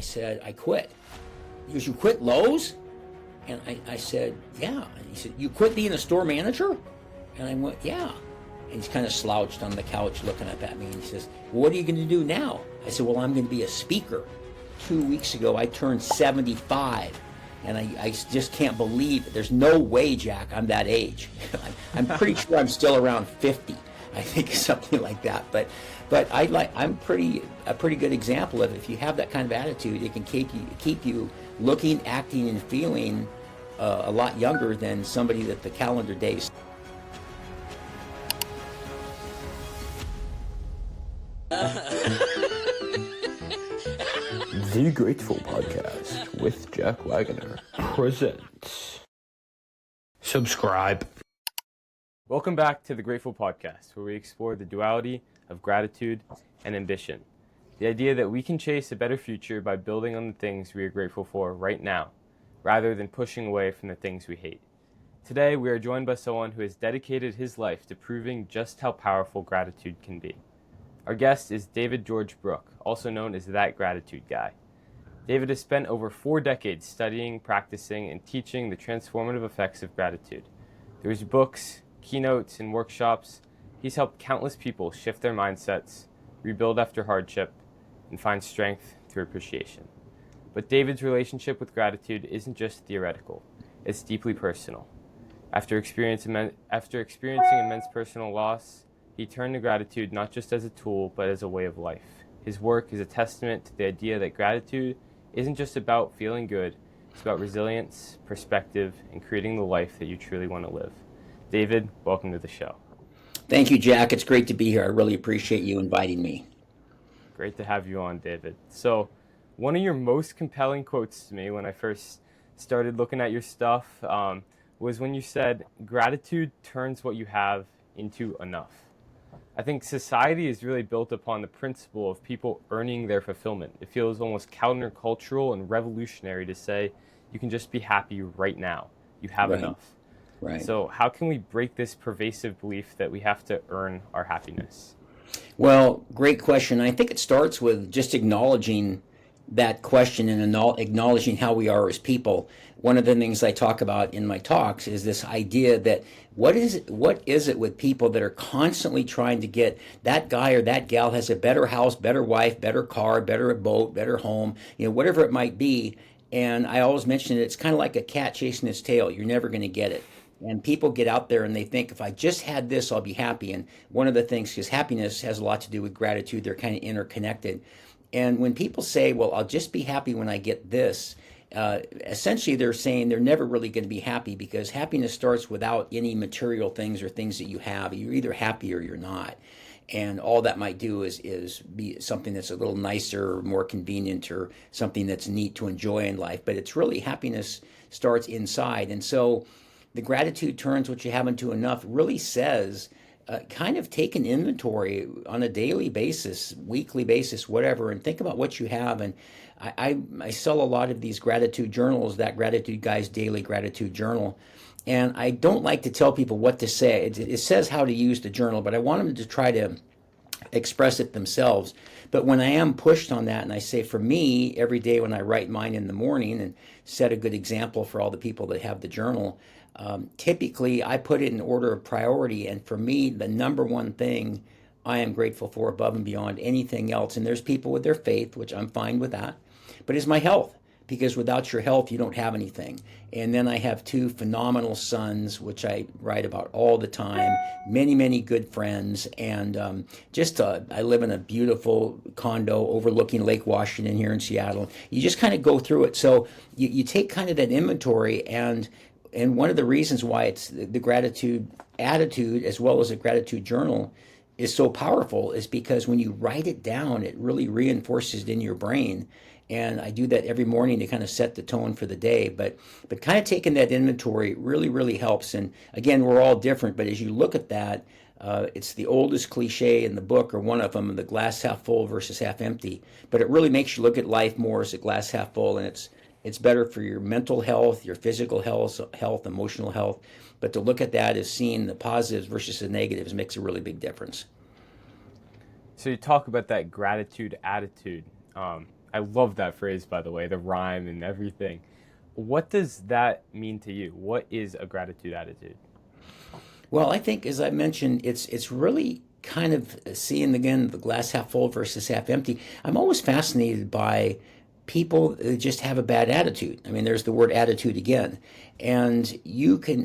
said, I quit. He goes, you quit Lowe's? And I said, yeah. And he said, you quit being a store manager? And I went, yeah. And he's kind of slouched on the couch looking up at me, and he says, well, what are you going to do now? I said, well, I'm going to be a speaker. 2 weeks ago, I turned 75, and I just can't believe it. There's no way, Jack, I'm that age. I'm pretty sure I'm still around 50. I think something like that. But I'm a pretty good example of it. If you have that kind of attitude, it can keep you looking, acting, and feeling a lot younger than somebody that the calendar days. The Grateful Podcast with Jack Wagoner presents. Subscribe. Welcome back to The Grateful Podcast, where we explore the duality of gratitude and ambition. The idea that we can chase a better future by building on the things we are grateful for right now, rather than pushing away from the things we hate. Today, we are joined by someone who has dedicated his life to proving just how powerful gratitude can be. Our guest is David George Brooke, also known as That Gratitude Guy. David has spent over 4 decades studying, practicing, and teaching the transformative effects of gratitude. Through his books, keynotes, and workshops, he's helped countless people shift their mindsets, rebuild after hardship, and find strength through appreciation. But David's relationship with gratitude isn't just theoretical, it's deeply personal. After experiencing immense personal loss, he turned to gratitude not just as a tool, but as a way of life. His work is a testament to the idea that gratitude isn't just about feeling good, it's about resilience, perspective, and creating the life that you truly want to live. David, welcome to the show. Thank you, Jack. It's great to be here. I really appreciate you inviting me. Great to have you on, David. So, one of your most compelling quotes to me when I first started looking at your stuff was when you said, gratitude turns what you have into enough. I think society is really built upon the principle of people earning their fulfillment. It feels almost countercultural and revolutionary to say you can just be happy right now. You have enough. Right. So how can we break this pervasive belief that we have to earn our happiness? Well, great question. I think it starts with just acknowledging that question and acknowledging how we are as people. One of the things I talk about in my talks is this idea that what is it with people that are constantly trying to get that guy or that gal has a better house, better wife, better car, better boat, better home, whatever it might be. And I always mention it's kind of like a cat chasing its tail. You're never going to get it. And people get out there and they think, if I just had this, I'll be happy. And one of the things, because happiness has a lot to do with gratitude, they're kind of interconnected. And when people say, well, I'll just be happy when I get this, essentially they're saying they're never really going to be happy, because happiness starts without any material things or things that you have. You're either happy or you're not. And all that might do is be something that's a little nicer or more convenient or something that's neat to enjoy in life. But it's really, happiness starts inside. And so the gratitude turns what you have into enough really says, kind of take an inventory on a daily basis, weekly basis, whatever, and think about what you have. And I sell a lot of these gratitude journals, That Gratitude Guy's Daily Gratitude Journal. And I don't like to tell people what to say. It says how to use the journal, but I want them to try to express it themselves. But when I am pushed on that, and I say, for me, every day when I write mine in the morning and set a good example for all the people that have the journal, typically I put it in order of priority. And for me, the number one thing I am grateful for above and beyond anything else, and there's people with their faith, which I'm fine with that, but is my health. Because without your health, you don't have anything. And then I have 2 phenomenal sons, which I write about all the time, many, many good friends, and I live in a beautiful condo overlooking Lake Washington here in Seattle. You just kind of go through it. So you take kind of that inventory, and one of the reasons why it's the gratitude attitude as well as a gratitude journal is so powerful is because when you write it down, it really reinforces it in your brain. And I do that every morning to kind of set the tone for the day. But kind of taking that inventory really, really helps. And again, we're all different. But as you look at that, it's the oldest cliche in the book, or one of them, the glass half full versus half empty. But it really makes you look at life more as a glass half full. And it's better for your mental health, your physical health, emotional health. But to look at that as seeing the positives versus the negatives makes a really big difference. So you talk about that gratitude attitude. I love that phrase, by the way, the rhyme and everything. What does that mean to you? What is a gratitude attitude? Well, I think, as I mentioned, it's really kind of seeing again the glass half full versus half empty. I'm always fascinated by people that just have a bad attitude. I mean, there's the word attitude again. And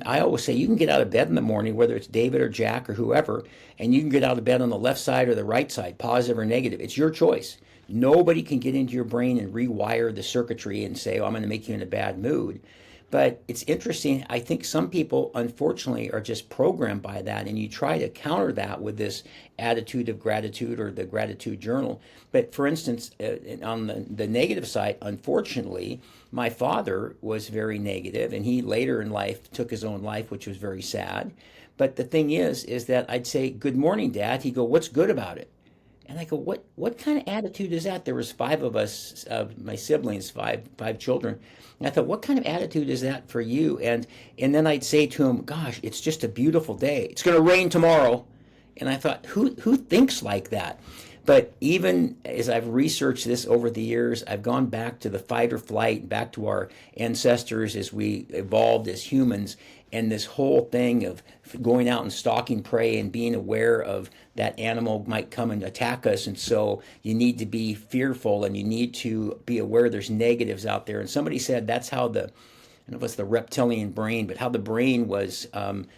I always say, you can get out of bed in the morning, whether it's David or Jack or whoever, and you can get out of bed on the left side or the right side, positive or negative. It's your choice. Nobody can get into your brain and rewire the circuitry and say, oh, I'm going to make you in a bad mood. But it's interesting. I think some people, unfortunately, are just programmed by that, and you try to counter that with this attitude of gratitude or the gratitude journal. But for instance, on the negative side, unfortunately, my father was very negative, and he later in life took his own life, which was very sad. But the thing is that I'd say, "Good morning, Dad." He'd go, "What's good about it?" And I go, what kind of attitude is that? There was five of us, my siblings, five children. And I thought, what kind of attitude is that for you? And then I'd say to him, gosh, it's just a beautiful day. It's going to rain tomorrow. And I thought, who thinks like that? But even as I've researched this over the years, I've gone back to the fight or flight, back to our ancestors as we evolved as humans, and this whole thing of going out and stalking prey and being aware of that animal might come and attack us. And so you need to be fearful and you need to be aware there's negatives out there. And somebody said that's how I don't know if it's the reptilian brain, but how the brain was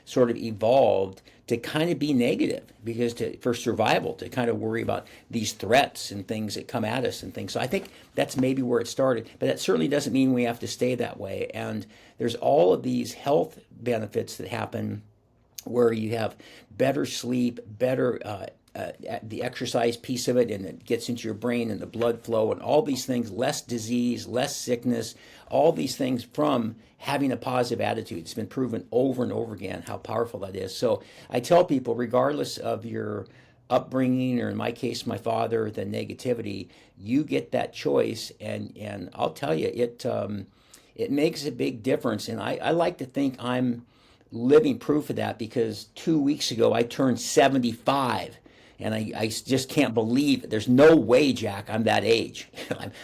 sort of evolved to kind of be negative because for survival, to kind of worry about these threats and things that come at us and things. So I think that's maybe where it started, but that certainly doesn't mean we have to stay that way. And there's all of these health benefits that happen where you have better sleep, better the exercise piece of it, and it gets into your brain and the blood flow and all these things, less disease, less sickness, all these things from having a positive attitude. It's been proven over and over again how powerful that is. So I tell people, regardless of your upbringing, or in my case, my father, the negativity, you get that choice, and I'll tell you, it makes a big difference. And I like to think I'm living proof of that because 2 weeks ago I turned 75. And I just can't believe it. There's no way, Jack, I'm that age.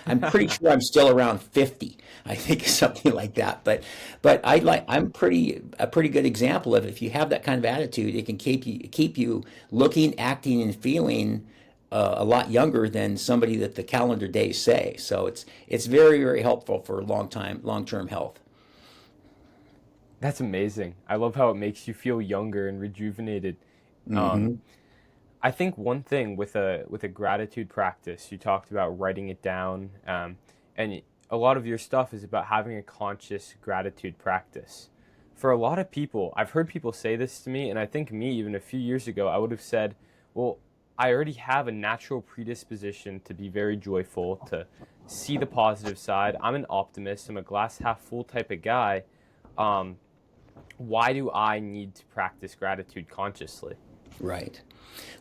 I'm pretty sure I'm still around 50. I think something like that. But I'm a pretty good example of it. If you have that kind of attitude, it can keep you looking, acting, and feeling a lot younger than somebody that the calendar days say. So it's very, very helpful for long-term health. That's amazing. I love how it makes you feel younger and rejuvenated. Um, Hmm. I think one thing with a gratitude practice, you talked about writing it down, and a lot of your stuff is about having a conscious gratitude practice. For a lot of people, I've heard people say this to me, and I think me even a few years ago, I would have said, "Well, I already have a natural predisposition to be very joyful, to see the positive side. I'm an optimist. I'm a glass half full type of guy. Um, why do I need to practice gratitude consciously?" Right.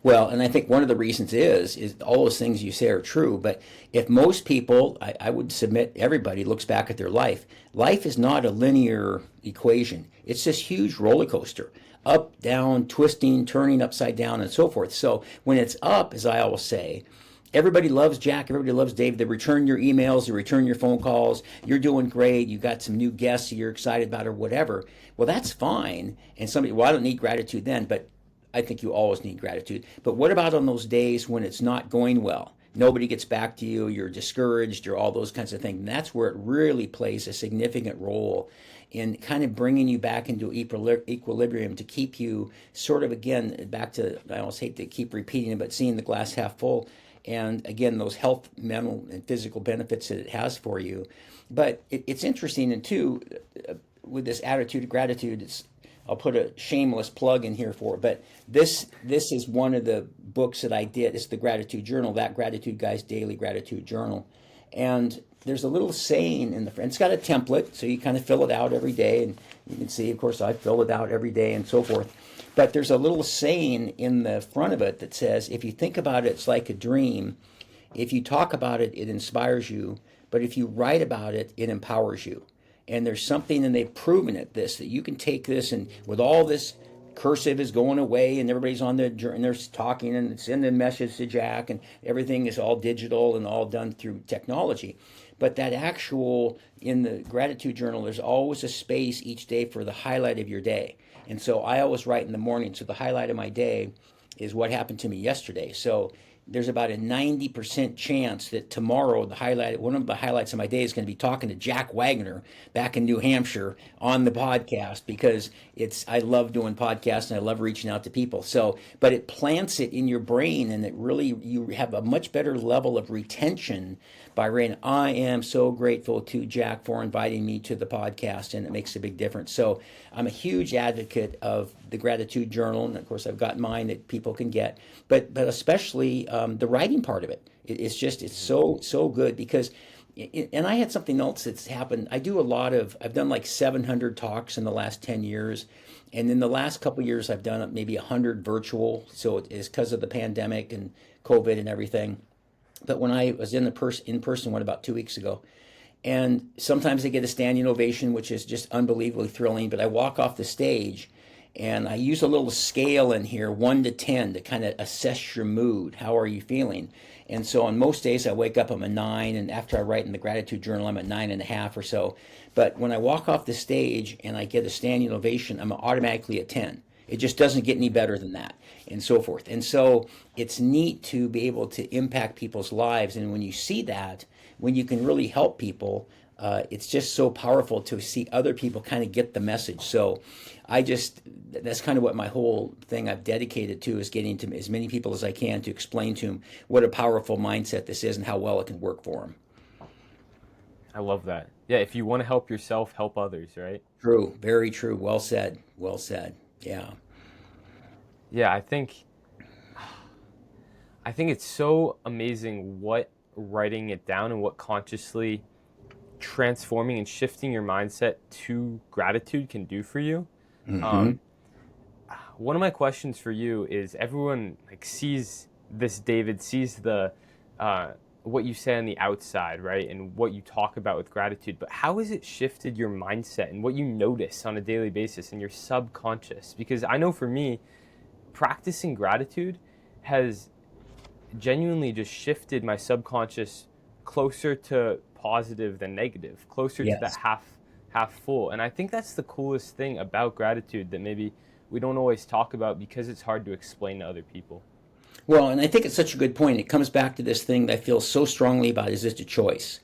Well, and I think one of the reasons is all those things you say are true. But if most people, I would submit everybody looks back at their life, life is not a linear equation. It's this huge roller coaster, up, down, twisting, turning upside down, and so forth. So when it's up, as I always say, everybody loves Jack, everybody loves Dave. They return your emails, they return your phone calls. You're doing great. You got some new guests you're excited about or whatever. Well, that's fine. And somebody, well, I don't need gratitude then, but I think you always need gratitude. But what about on those days when it's not going well? Nobody gets back to you, you're discouraged, or all those kinds of things. And that's where it really plays a significant role in kind of bringing you back into equilibrium to keep you sort of, again, back to, I almost hate to keep repeating it, but seeing the glass half full. And again, those health, mental, and physical benefits that it has for you. But it's interesting, and too, with this attitude of gratitude, I'll put a shameless plug in here for it, but this is one of the books that I did. It's the Gratitude Journal, that Gratitude Guy's Daily Gratitude Journal, and there's a little saying in the. It's got a template, so you kind of fill it out every day, and you can see, of course, I fill it out every day and so forth. But there's a little saying in the front of it that says, "If you think about it, it's like a dream. If you talk about it, it inspires you. But if you write about it, it empowers you." And there's something, and they've proven it, that you can take this and with all this cursive is going away and everybody's on the and they're talking and sending message to Jack and everything is all digital and all done through technology. But that actual, in the gratitude journal, there's always a space each day for the highlight of your day. And so I always write in the morning. So the highlight of my day is what happened to me yesterday. So there's about a 90% chance that tomorrow one of the highlights of my day is going to be talking to Jack Wagoner back in New Hampshire on the podcast, because I love doing podcasts and I love reaching out to people. So, but it plants it in your brain, and it really, you have a much better level of retention by writing, I am so grateful to Jack for inviting me to the podcast, and it makes a big difference. So I'm a huge advocate of the gratitude journal, and of course I've got mine that people can get, but especially the writing part of it. It's so good, because and I had something else that's happened. I've done like 700 talks in the last 10 years. And in the last couple of years, I've done maybe 100 virtual. So it's because of the pandemic and COVID and everything. But when I was in person one about 2 weeks ago, and sometimes I get a standing ovation, which is just unbelievably thrilling. But I walk off the stage and I use a little scale in here, 1 to 10, to kind of assess your mood. How are you feeling? And so on most days I wake up, I'm a 9. And after I write in the gratitude journal, I'm at 9.5 or so. But when I walk off the stage and I get a standing ovation, I'm automatically a 10. It just doesn't get any better than that, and so forth. And so it's neat to be able to impact people's lives. And when you see that, when you can really help people, it's just so powerful to see other people kind of get the message. So that's kind of what my whole thing I've dedicated to, is getting to as many people as I can to explain to them what a powerful mindset this is and how well it can work for them. I love that. Yeah, if you want to help yourself, help others, right? True, very true. Well said. Well said. Yeah. Yeah, I think it's so amazing what writing it down and what consciously transforming and shifting your mindset to gratitude can do for you. Mm-hmm. One of my questions for you is, everyone sees this, David sees the what you say on the outside, right, and what you talk about with gratitude, but how has it shifted your mindset and what you notice on a daily basis in your subconscious? Because I know for me, practicing gratitude has genuinely just shifted my subconscious closer to positive than negative, closer to that Yes. half full. And I think that's the coolest thing about gratitude that maybe we don't always talk about because it's hard to explain to other people. Well, and I think it's such a good point. It comes back to this thing that I feel so strongly about, is just a choice.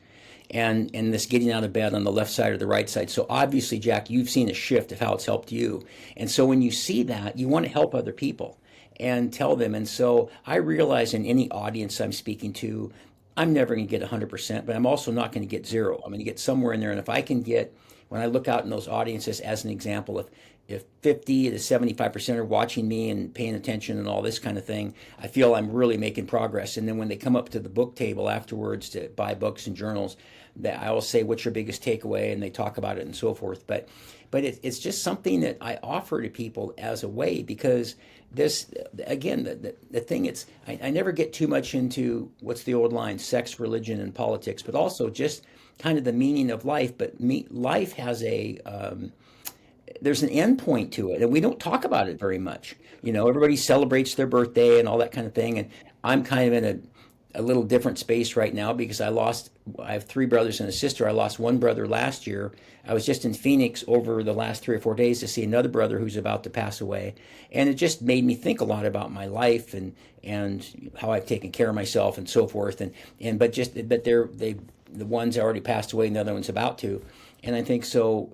And this getting out of bed on the left side or the right side. So obviously, Jack, you've seen a shift of how it's helped you. And so when you see that, you want to help other people and tell them. And so I realize in any audience I'm speaking to, I'm never going to get 100%, but I'm also not going to get zero. I'm going to get somewhere in there. And if I can get, when I look out in those audiences, as an example, if 50 to 75% are watching me and paying attention and all this kind of thing, I feel I'm really making progress. And then when they come up to the book table afterwards to buy books and journals, that I will say, what's your biggest takeaway? And they talk about it and so forth. But it's just something that I offer to people as a way, because this, again, the thing, I never get too much into, what's the old line, sex, religion, and politics, but also just kind of the meaning of life. But life has there's an end point to it, and we don't talk about it very much. Everybody celebrates their birthday and all that kind of thing, and I'm kind of in a little different space right now, because I have 3 brothers and a sister. I lost one brother last year. I was just in Phoenix over the last 3 or 4 days to see another brother who's about to pass away, and it just made me think a lot about my life and how I've taken care of myself and so forth. But the one's already passed away and the other one's about to. And I think so.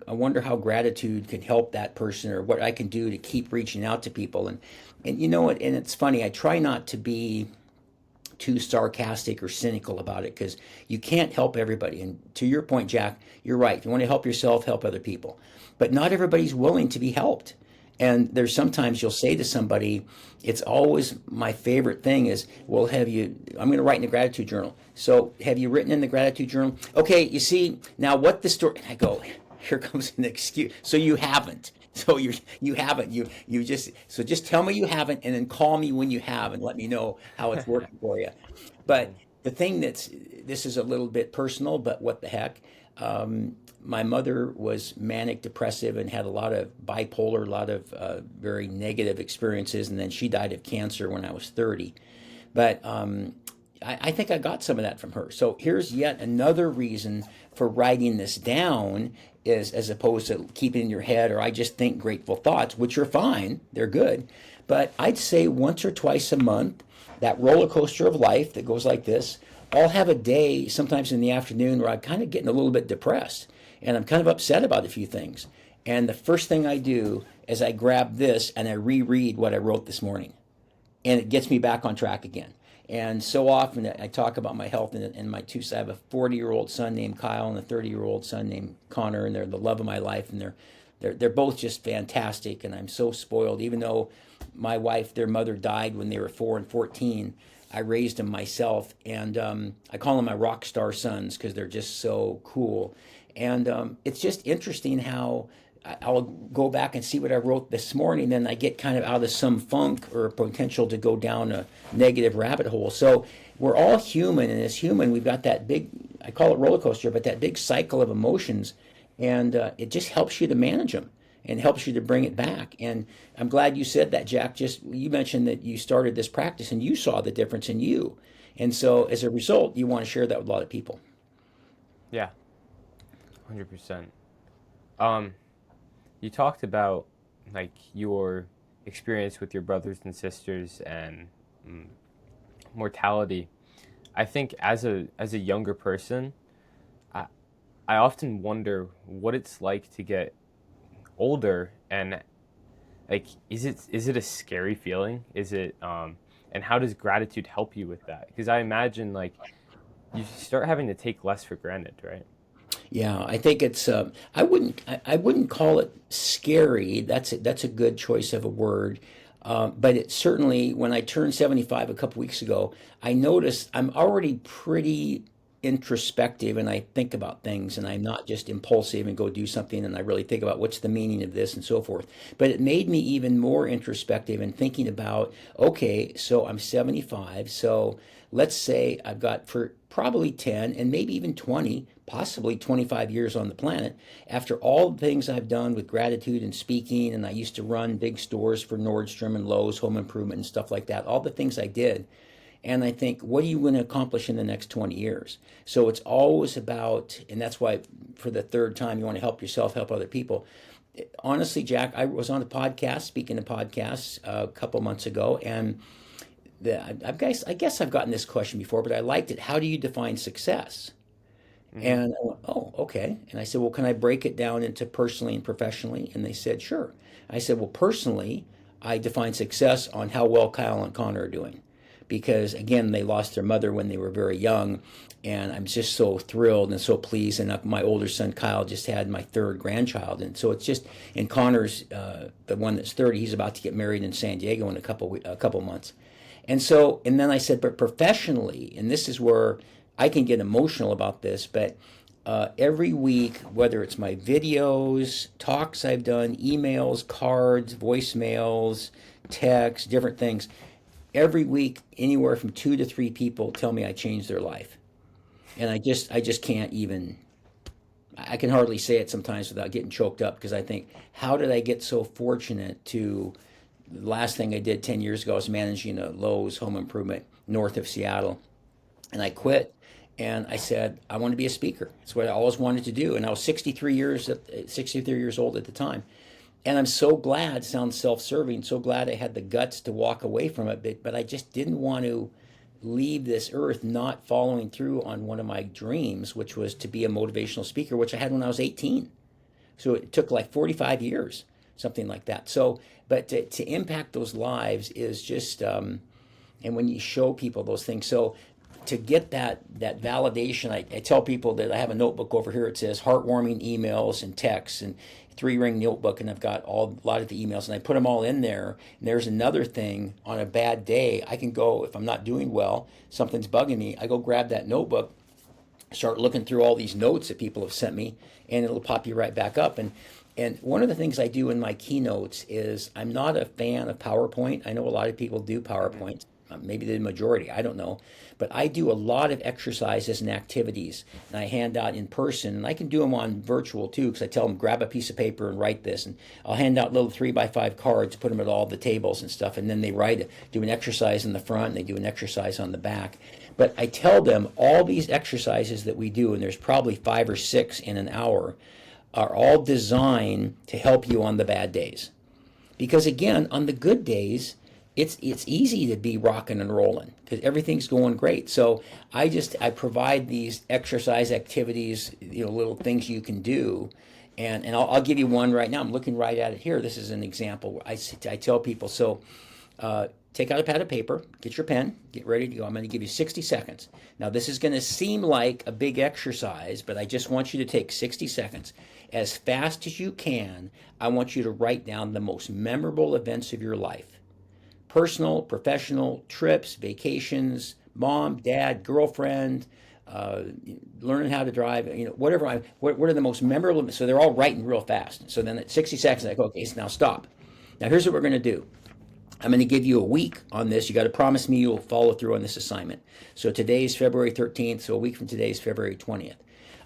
I wonder how gratitude can help that person, or what I can do to keep reaching out to people. And you know what? And it's funny. I try not to be too sarcastic or cynical about it, because you can't help everybody. And to your point, Jack, you're right. If you want to help yourself, help other people. But not everybody's willing to be helped. And there's sometimes you'll say to somebody, it's always my favorite thing is, well, I'm going to write in the gratitude journal. So have you written in the gratitude journal? Okay, you see, now what the story, and I go, here comes an excuse. So you haven't. So you haven't. So just tell me you haven't, and then call me when you have and let me know how it's working for you. But the thing this is a little bit personal, but what the heck? My mother was manic depressive and had a lot of bipolar, a lot of very negative experiences, and then she died of cancer when I was 30. But I think I got some of that from her. So here's yet another reason for writing this down, is as opposed to keeping it in your head, or I just think grateful thoughts, which are fine, they're good. But I'd say once or twice a month, that roller coaster of life that goes like this, I'll have a day sometimes in the afternoon where I'm kind of getting a little bit depressed and I'm kind of upset about a few things. And the first thing I do is I grab this and I reread what I wrote this morning, and it gets me back on track again. And so often I talk about my health and my two. I have a 40-year-old son named Kyle and a 30-year-old son named Connor, and they're the love of my life, and they're both just fantastic. And I'm so spoiled. Even though my wife, their mother died when they were 4 and 14, I raised them myself, and I call them my rock star sons because they're just so cool. And it's just interesting how I'll go back and see what I wrote this morning, then I get kind of out of some funk or potential to go down a negative rabbit hole. So we're all human, and as human, we've got that big, I call it roller coaster, but that big cycle of emotions, and it just helps you to manage them and helps you to bring it back. And I'm glad you said that, Jack. Just you mentioned that you started this practice and you saw the difference in you. And so as a result, you want to share that with a lot of people. Yeah, 100%. You talked about like your experience with your brothers and sisters and mortality. I think as a younger person, I I often wonder what it's like to get older, and like is it a scary feeling? Is it and how does gratitude help you with that? Because I imagine like you start having to take less for granted, right? Yeah, I think it's. I wouldn't call it scary. That's a good choice of a word. But it certainly, when I turned 75 a couple weeks ago, I noticed I'm already pretty introspective, and I think about things, and I'm not just impulsive and go do something, and I really think about what's the meaning of this and so forth. But it made me even more introspective and thinking about, okay, so I'm 75, so let's say I've got for probably 10 and maybe even 20, possibly 25 years on the planet. After all the things I've done with gratitude and speaking, and I used to run big stores for Nordstrom and Lowe's Home Improvement and stuff like that, all the things I did. And I think, what are you going to accomplish in the next 20 years? So it's always about, and that's why for the third time, you want to help yourself, help other people. Honestly, Jack, I was on a podcast, speaking of podcasts, a couple months ago, and I guess I've gotten this question before, but I liked it. How do you define success? Hmm. And I went, oh, okay. And I said, well, can I break it down into personally and professionally? And they said, sure. I said, well, personally, I define success on how well Kyle and Connor are doing. Because again, they lost their mother when they were very young. And I'm just so thrilled and so pleased. And my older son, Kyle, just had my third grandchild. And so it's just, and Connor's the one that's 30, he's about to get married in San Diego in a couple months. And so, and then I said, but professionally, and this is where I can get emotional about this, but every week, whether it's my videos, talks I've done, emails, cards, voicemails, texts, different things, every week, anywhere from 2 to 3 people tell me I changed their life. And I just can't even, I can hardly say it sometimes without getting choked up, because I think, how did I get so fortunate to, the last thing I did 10 years ago, I was managing a Lowe's Home Improvement north of Seattle, and I quit. And I said, I want to be a speaker. It's what I always wanted to do. And I was 63 years old at the time. And I'm so glad, sounds self-serving, so glad I had the guts to walk away from it. But I just didn't want to leave this earth not following through on one of my dreams, which was to be a motivational speaker, which I had when I was 18. So it took like 45 years, something like that. So, but to impact those lives is just, and when you show people those things. So to get that validation, I tell people that I have a notebook over here. It says heartwarming emails and texts, and 3-ring notebook, and I've got a lot of the emails, and I put them all in there. And there's another thing: on a bad day, I can go, if I'm not doing well, something's bugging me, I go grab that notebook, start looking through all these notes that people have sent me, and it'll pop you right back up. And one of the things I do in my keynotes is, I'm not a fan of PowerPoint. I know a lot of people do Hmm. PowerPoint. maybe the majority, I don't know. But I do a lot of exercises and activities, and I hand out in person, and I can do them on virtual too, because I tell them grab a piece of paper and write this, and I'll hand out little 3x5 cards, put them at all the tables and stuff, and then they write, do an exercise in the front, and they do an exercise on the back. But I tell them all these exercises that we do, and there's probably 5 or 6 in an hour, are all designed to help you on the bad days. Because again, on the good days, it's easy to be rocking and rolling because everything's going great. So I provide these exercise activities, little things you can do, and I'll give you one right now. I'm looking right at it here. This is an example. I tell people, so take out a pad of paper, get your pen, get ready to go. I'm going to give you 60 seconds. Now, this is going to seem like a big exercise, but I just want you to take 60 seconds. As fast as you can, I want you to write down the most memorable events of your life. Personal, professional, trips, vacations, mom, dad, girlfriend, learning how to drive, whatever. What are the most memorable? So they're all writing real fast. So then at 60 seconds, I go, okay, so now stop. Now here's what we're going to do. I'm going to give you a week on this. You got to promise me you'll follow through on this assignment. So today's February 13th, so a week from today is February 20th.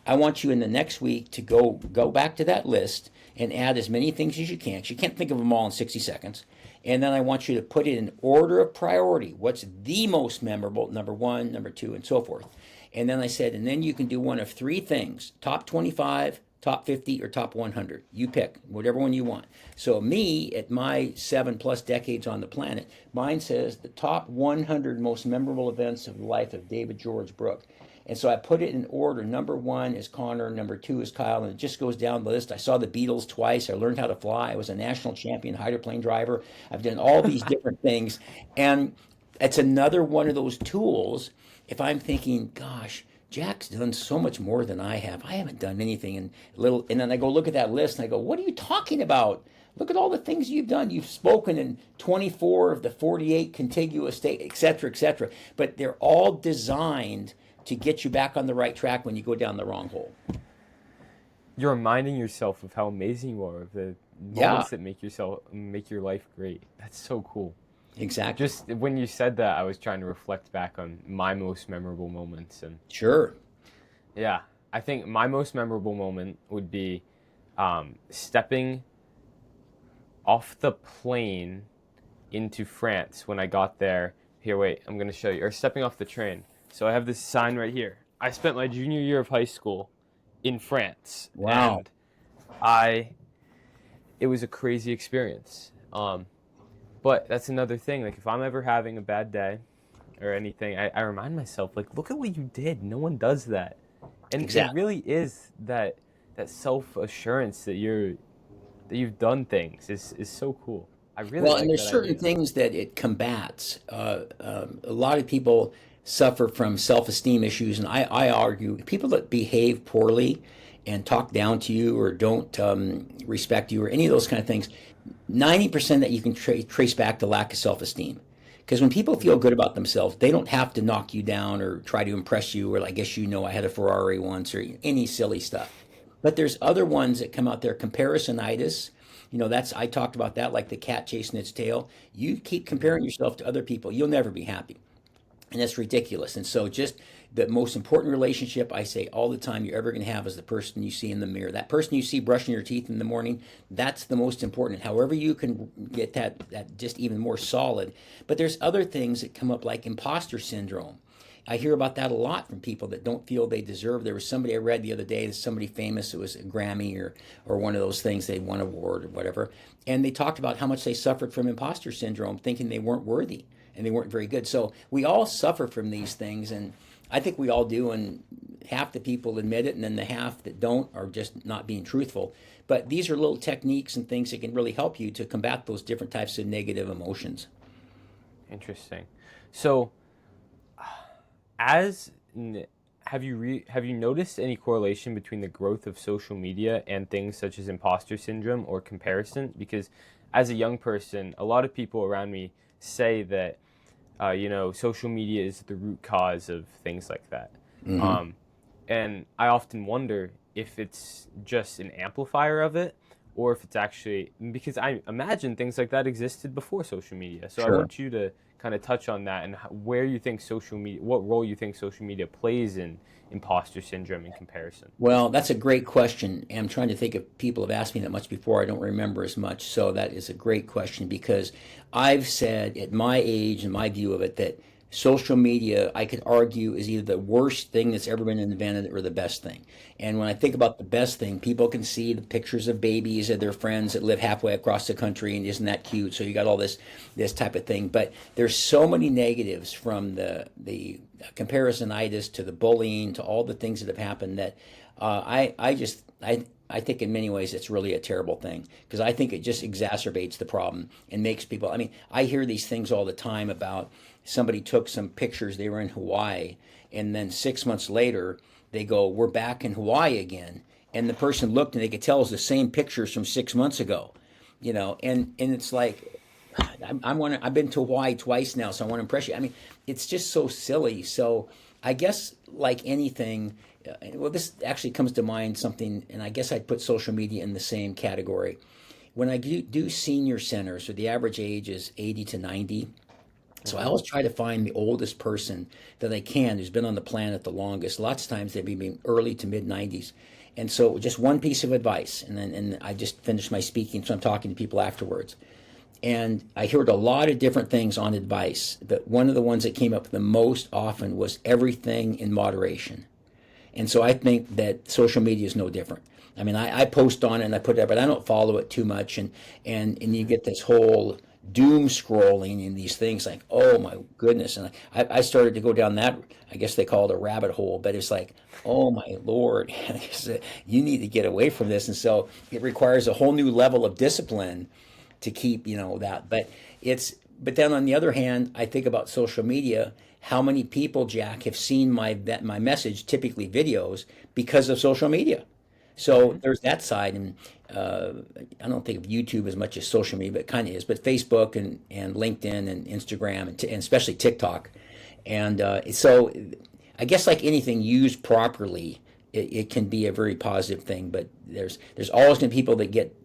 I want you in the next week to go back to that list and add as many things as you can. 'Cause you can't think of them all in 60 seconds. And then I want you to put it in order of priority. What's the most memorable? Number 1, number 2, and so forth. And then I said, and then you can do one of 3 things: top 25, top 50, or top 100. You pick whatever one you want. So me, at my 7+ decades on the planet, mine says the top 100 most memorable events of the life of David George Brooke. And so I put it in order. Number 1 is Connor, number 2 is Kyle, and it just goes down the list. I saw the Beatles twice. I learned how to fly. I was a national champion hydroplane driver. I've done all these different things. And it's another one of those tools. If I'm thinking, gosh, Jack's done so much more than I have. I haven't done anything. And then I go look at that list and I go, what are you talking about? Look at all the things you've done. You've spoken in 24 of the 48 contiguous states, et cetera, et cetera. But they're all designed to get you back on the right track when you go down the wrong hole. You're reminding yourself of how amazing you are, of the moments that make your life great. That's so cool. Exactly. Just when you said that, I was trying to reflect back on my most memorable moments. And sure. Yeah, I think my most memorable moment would be stepping off the plane into France when I got there. Here, wait, I'm going to show you. Or stepping off the train. So I have this sign right here. I spent my junior year of high school in France. Wow. And it was a crazy experience. But that's another thing. Like, if I'm ever having a bad day or anything, I remind myself, like, look at what you did. No one does that. And Exactly. it really is that self-assurance that you've done things is so cool. I really like And there's that certain idea. things that it combats. A lot of people suffer from self-esteem issues, and I argue people that behave poorly and talk down to you or don't respect you or any of those kind of things, 90% that you can trace back to lack of self-esteem. Because when people feel good about themselves, they don't have to knock you down or try to impress you, or I guess I had a Ferrari once, or any silly stuff. But there's other ones that come out there, comparisonitis. I talked about that, like the cat chasing its tail. You keep comparing yourself to other people, you'll never be happy. And that's ridiculous. And so just the most important relationship I say all the time you're ever going to have is the person you see in the mirror. That person you see brushing your teeth in the morning, that's the most important. However you can get that just even more solid. But there's other things that come up like imposter syndrome. I hear about that a lot from people that don't feel they deserve. There was somebody I read the other day, somebody famous, it was a Grammy or one of those things, they won an award or whatever. And they talked about how much they suffered from imposter syndrome, thinking they weren't worthy and they weren't very good. So we all suffer from these things, and I think we all do, and half the people admit it, and then the half that don't are just not being truthful. But these are little techniques and things that can really help you to combat those different types of negative emotions. Interesting. So, as have you noticed any correlation between the growth of social media and things such as imposter syndrome or comparison? Because as a young person, a lot of people around me say that social media is the root cause of things like that. Mm-hmm. And I often wonder if it's just an amplifier of it, or if it's actually, because I imagine things like that existed before social media. So I Sure. want you to kind of touch on that and where you think social media, what role you think social media plays in imposter syndrome in comparison. Well, that's a great question. And I'm trying to think if people have asked me that much before. I don't remember as much. So that is a great question because I've said at my age and my view of it that social media, I could argue, is either the worst thing that's ever been invented or the best thing. And when I think about the best thing, people can see the pictures of babies of their friends that live halfway across the country, and isn't that cute? So you got all this type of thing. But there's so many negatives from the comparisonitis to the bullying to all the things that have happened that I think in many ways it's really a terrible thing because I think it just exacerbates the problem and makes people. I mean, I hear these things all the time about somebody took some pictures, they were in Hawaii, and then 6 months later they go, "We're back in Hawaii again," and the person looked and they could tell it was the same pictures from 6 months ago, and it's like I've been to Hawaii twice now, so I want to impress you. I mean, it's just so silly. So I guess like anything, well, this actually comes to mind something, and I guess I'd put social media in the same category. When I do senior centers, so the average age is 80 to 90. So I Mm-hmm. always try to find the oldest person that I can who's been on the planet the longest. Lots of times they'd be early to mid 90s. And so just one piece of advice, and I just finished my speaking, so I'm talking to people afterwards. And I heard a lot of different things on advice, but one of the ones that came up the most often was everything in moderation. And so I think that social media is no different. I mean, I post on it and I put it, but I don't follow it too much. And you get this whole doom scrolling in these things like, oh my goodness. And I started to go down that, I guess they call it a rabbit hole, but it's like, oh my Lord, you need to get away from this. And so it requires a whole new level of discipline to keep, that. But then on the other hand, I think about social media. How many people, Jack, have seen my message, typically videos, because of social media? So Mm-hmm. there's that side, and I don't think of YouTube as much as social media, but it kind of is. But Facebook and LinkedIn and Instagram and especially TikTok, and so I guess like anything used properly, it can be a very positive thing. But there's always going to be people that get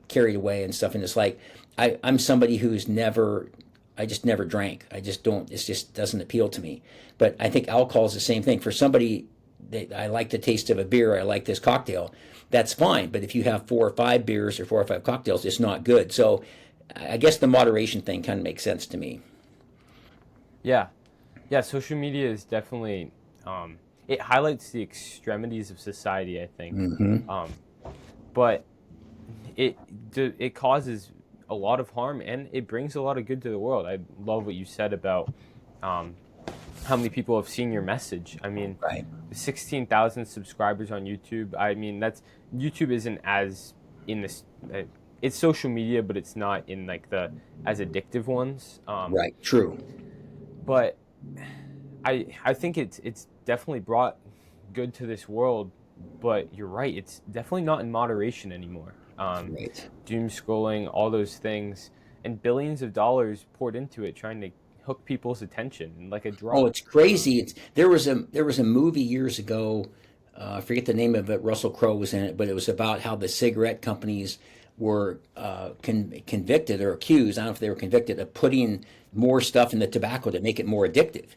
carried away and stuff, and it's like I'm somebody who's never. I just never drank. I just don't. It just doesn't appeal to me. But I think alcohol is the same thing. For somebody, I like the taste of a beer. I like this cocktail. That's fine. But if you have 4 or 5 beers or 4 or 5 cocktails, it's not good. So I guess the moderation thing kind of makes sense to me. Yeah, yeah. Social media is definitely, it highlights the extremities of society, I think, Hmm. um, but it it causes a lot of harm and it brings a lot of good to the world. I love what you said about um, how many people have seen your message. I mean, Right. 16,000 subscribers on YouTube. I mean, that's YouTube isn't as in this. It's social media, but it's not in like the as addictive ones. Right. True. But I think it's definitely brought good to this world. But you're right, it's definitely not in moderation anymore. Right. Doom scrolling, all those things, and billions of dollars poured into it, trying to hook people's attention like a Oh, drug. it's crazy. There was a movie years ago. I forget the name of it. Russell Crowe was in it, but it was about how the cigarette companies were convicted or accused. I don't know if they were convicted of putting more stuff in the tobacco to make it more addictive.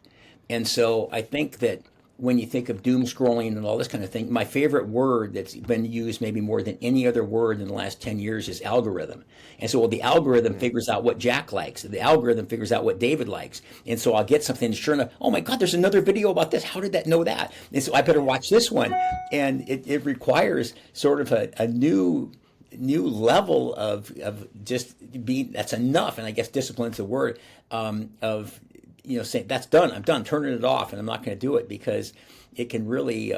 And so I think that when you think of doom scrolling and all this kind of thing, my favorite word that's been used maybe more than any other word in the last 10 years is algorithm. And so, well, the algorithm Mm. figures out what Jack likes. The algorithm figures out what David likes. And so I'll get something, and sure enough, oh my God, there's another video about this. How did that know that? And so I better watch this one. And it requires sort of a new level of just being, that's enough. And I guess discipline's the word, of saying that's done, I'm done, turning it off, and I'm not going to do it because it can really.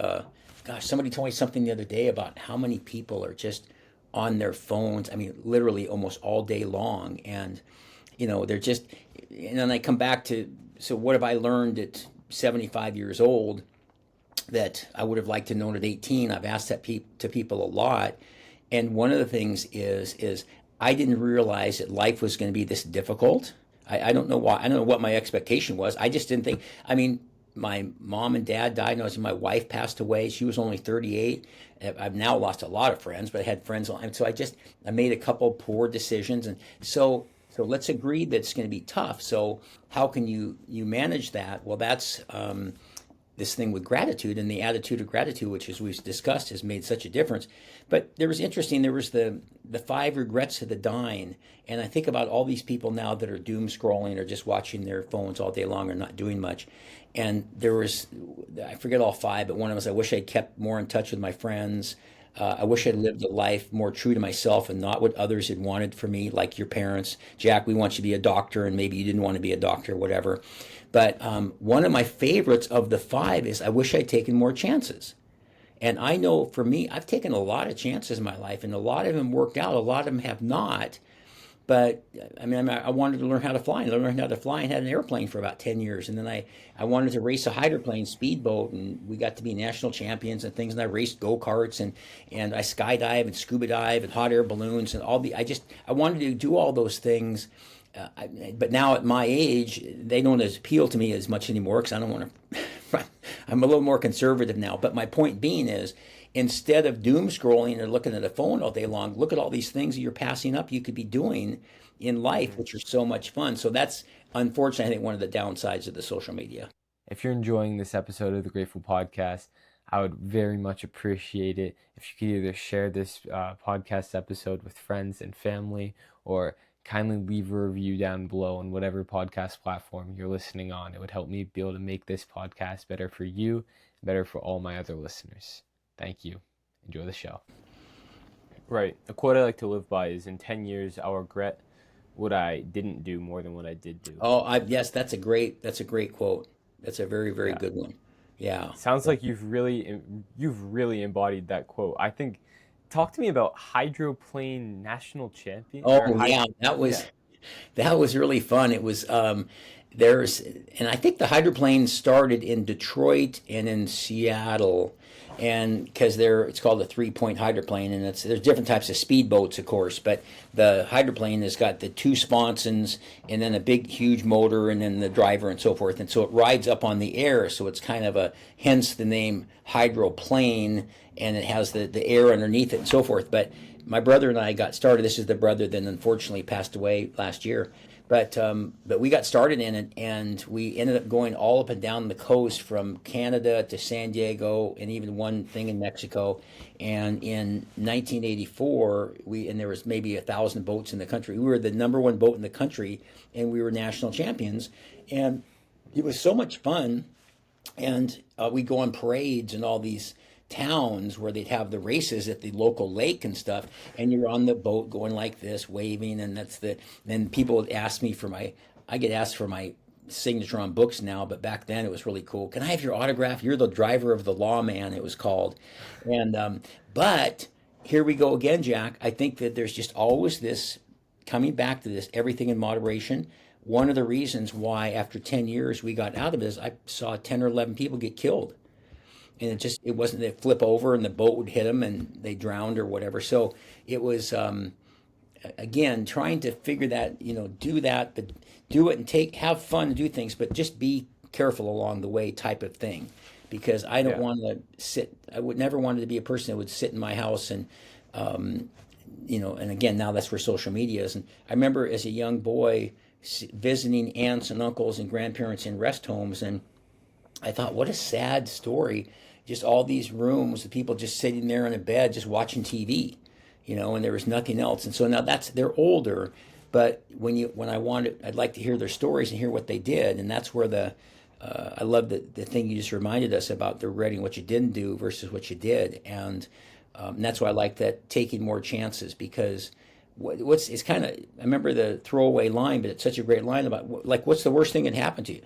Gosh, somebody told me something the other day about how many people are just on their phones. I mean, literally almost all day long, and they're just. And then I come back to, so what have I learned at 75 years old that I would have liked to know at 18? I've asked that to people a lot, and one of the things is I didn't realize that life was going to be this difficult. I don't know why. I don't know what my expectation was. I just didn't think. I mean, my mom and dad died. My wife passed away. She was only 38. I've now lost a lot of friends, but I had friends. And so I made a couple poor decisions. And so let's agree that it's going to be tough. So how can you manage that? Well, that's this thing with gratitude and the attitude of gratitude, which, as we've discussed, has made such a difference. But there was the 5 regrets of the dying, and I think about all these people now that are doom scrolling or just watching their phones all day long or not doing much. And I forget all 5, but one of them was, I wish I'd kept more in touch with my friends. I wish I'd lived a life more true to myself and not what others had wanted for me, like your parents. Jack, we want you to be a doctor, and maybe you didn't want to be a doctor, whatever. But one of my favorites of the 5 is, I wish I'd taken more chances. And I know for me, I've taken a lot of chances in my life, and a lot of them worked out, a lot of them have not. But I mean, I wanted to learn how to fly, and I learned how to fly and had an airplane for about 10 years. And then I wanted to race a hydroplane speedboat, and we got to be national champions and things. And I raced go-karts, and I skydive and scuba dive and hot air balloons and I wanted to do all those things. But now at my age, they don't appeal to me as much anymore because I don't want to. I'm a little more conservative now. But my point being is, instead of doom scrolling or looking at a phone all day long, look at all these things that you're passing up you could be doing in life, which are so much fun. So that's, unfortunately, I think, one of the downsides of the social media. If you're enjoying this episode of the Grateful Podcast, I would very much appreciate it if you could either share this podcast episode with friends and family, or kindly leave a review down below on whatever podcast platform you're listening on. It would help me be able to make this podcast better for you, better for all my other listeners. Thank you. Enjoy the show. Right. A quote I like to live by is, in 10 years, I'll regret what I didn't do more than what I did do. Yes, that's a great quote. That's a very, very good one. Yeah. Sounds like you've really embodied that quote. I think, talk to me about hydroplane national champion. Yeah, that was really fun. It was and I think the hydroplane started in Detroit and in Seattle, and because it's called a 3-point hydroplane, and there's different types of speedboats, of course, but the hydroplane has got the 2 sponsons and then a big huge motor and then the driver and so forth, and so it rides up on the air, so it's kind of hence the name hydroplane, and it has the air underneath it and so forth. But my brother and I got started. This is the brother that unfortunately passed away last year. But we got started in it, and we ended up going all up and down the coast from Canada to San Diego, and even one thing in Mexico. And in 1984, and there was maybe 1,000 boats in the country. We were the #1 boat in the country, and we were national champions. And it was so much fun. And we go on parades and all these towns where they'd have the races at the local lake and stuff, and you're on the boat going like this, waving, and then people would ask me I get asked for my signature on books now, but back then it was really cool. Can I have your autograph? You're the driver of the lawman, it was called. And but here we go again, Jack. I think that there's just always this, coming back to this, everything in moderation. One of the reasons why after 10 years we got out of this, I saw 10 or 11 people get killed. And it wasn't, they'd flip over and the boat would hit them and they drowned or whatever. So it was, again, trying to figure that, do that, but do it and have fun and do things, but just be careful along the way type of thing. Because I don't want to I would never wanted to be a person that would sit in my house and, and again, now that's where social media is. And I remember as a young boy visiting aunts and uncles and grandparents in rest homes, and I thought, what a sad story. Just all these rooms, the people just sitting there in a bed, just watching TV, and there was nothing else. And so now they're older, but I'd like to hear their stories and hear what they did. And that's where I love the thing you just reminded us about, the regretting what you didn't do versus what you did. And that's why I like that, taking more chances, because it's kind of, I remember the throwaway line, but it's such a great line about, what's the worst thing that happened to you?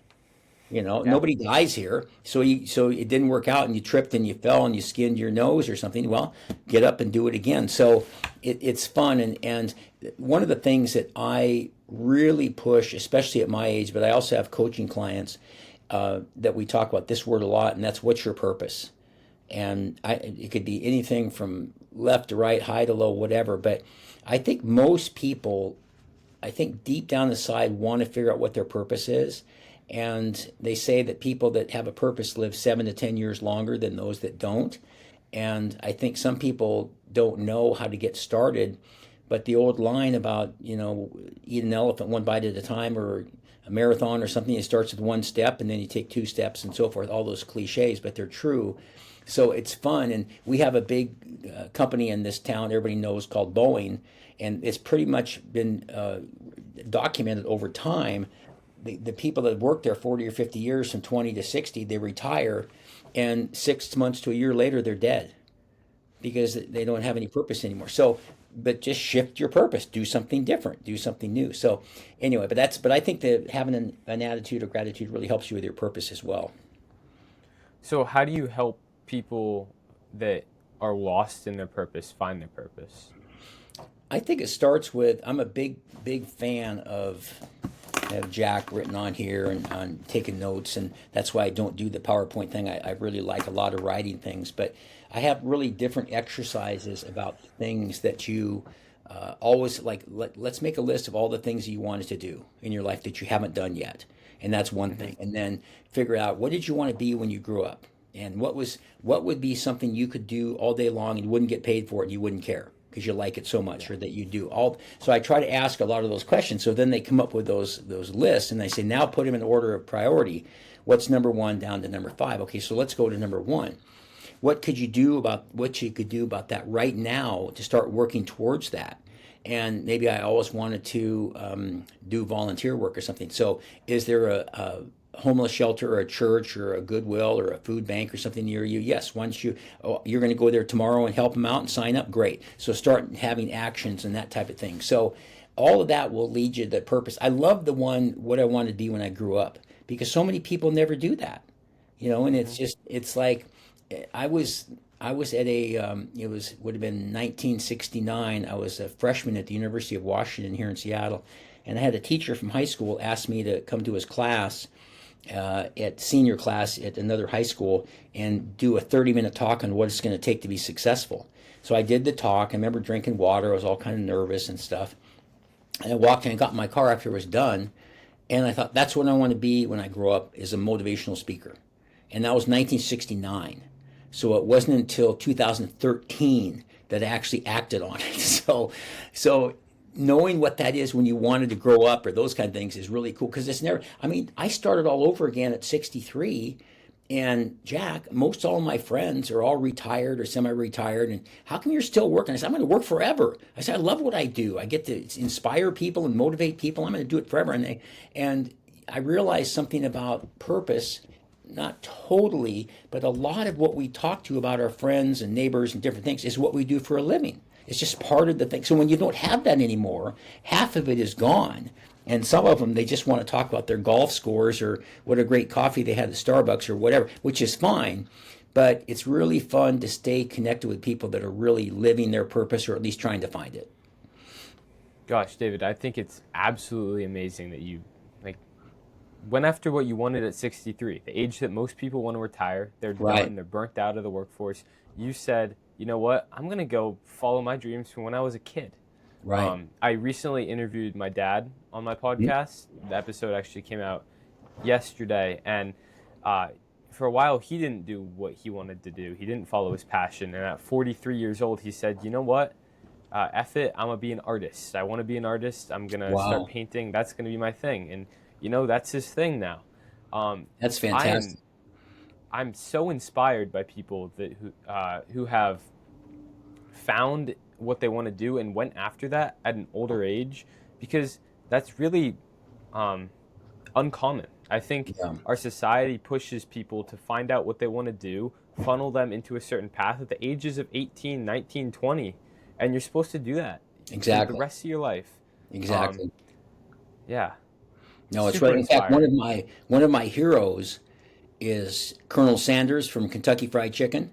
Nobody dies here. So it didn't work out, and you tripped and you fell and you skinned your nose or something. Well, get up and do it again. So it's fun. And one of the things that I really push, especially at my age, but I also have coaching clients that we talk about this word a lot, and that's, what's your purpose? And it could be anything from left to right, high to low, whatever. But I think most people, deep down inside, want to figure out what their purpose is. And they say that people that have a purpose live 7 to 10 years longer than those that don't. And I think some people don't know how to get started. But the old line about, eat an elephant one bite at a time, or a marathon or something, it starts with one step and then you take two steps and so forth, all those cliches, but they're true. So it's fun. And we have a big company in this town everybody knows called Boeing. And it's pretty much been documented over time. The people that work there 40 or 50 years, from 20 to 60, they retire. And 6 months to a year later, they're dead because they don't have any purpose anymore. So, but just shift your purpose, do something different, do something new. So anyway, but I think that having an attitude of gratitude really helps you with your purpose as well. So how do you help people that are lost in their purpose find their purpose? I think it starts with, I'm a big fan of, I have Jack written on here and on taking notes, and that's why I don't do the PowerPoint thing. I really like a lot of writing things, but I have really different exercises about things that you always like. Let's make a list of all the things you wanted to do in your life that you haven't done yet, and that's one thing. And then figure out, what did you want to be when you grew up, and what would be something you could do all day long and you wouldn't get paid for it and you wouldn't care because you like it so much, or that you do all. So I try to ask a lot of those questions. So then they come up with those lists, and I say, now put them in order of priority. What's number one down to number five? Okay, so let's go to number one. What you could do about that right now to start working towards that? And maybe I always wanted to do volunteer work or something. So is there a homeless shelter or a church or a Goodwill or a food bank or something near you? Yes. Once you're going to go there tomorrow and help them out and sign up, great. So start having actions and that type of thing. So all of that will lead you to the purpose. I love the one, what I wanted to be when I grew up, because so many people never do that, and it's like, I was at would have been 1969. I was a freshman at the University of Washington here in Seattle, and I had a teacher from high school ask me to come to his class, at senior class at another high school, and do a 30-minute talk on what it's going to take to be successful. So I did the talk. I remember drinking water. I was all kind of nervous and stuff. And I walked in and got in my car after it was done, and I thought, that's what I want to be when I grow up, is a motivational speaker. And that was 1969. So it wasn't until 2013 that I actually acted on it. So knowing what that is when you wanted to grow up or those kind of things is really cool, because it's never, I started all over again at 63, and Jack, most all of my friends are all retired or semi-retired, and how come you're still working? I said, I'm going to work forever. I said, I love what I do. I get to inspire people and motivate people. I'm going to do it forever. And I realized something about purpose. Not totally, but a lot of what we talk to about our friends and neighbors and different things is what we do for a living. It's just part of the thing. So when you don't have that anymore, half of it is gone. And some of them, they just want to talk about their golf scores or what a great coffee they had at Starbucks or whatever, which is fine. But it's really fun to stay connected with people that are really living their purpose, or at least trying to find it. Gosh, David, I think it's absolutely amazing that you went after what you wanted at 63, the age that most people want to retire. They're Right. done. They're burnt out of the workforce. You said, you know what? I'm going to go follow my dreams from when I was a kid. Right. I recently interviewed my dad on my Mhm. podcast. The episode actually came out yesterday. And for a while, he didn't do what he wanted to do. He didn't follow his passion. And at 43 years old, he said, you know what? F it. I'm going to be an artist. I want to be an artist. I'm going to start Wow. painting. That's going to be my thing. And that's his thing now. That's fantastic. I'm so inspired by people who have found what they want to do and went after that at an older age, because that's really uncommon. I think Yeah. our society pushes people to find out what they want to do, funnel them into a certain path at the ages of 18, 19, 20, and you're supposed to do that for the Exactly. rest of your life. Exactly. Yeah, No, it's super right. In fact, one inspiring. of my heroes is Colonel Sanders from Kentucky Fried Chicken.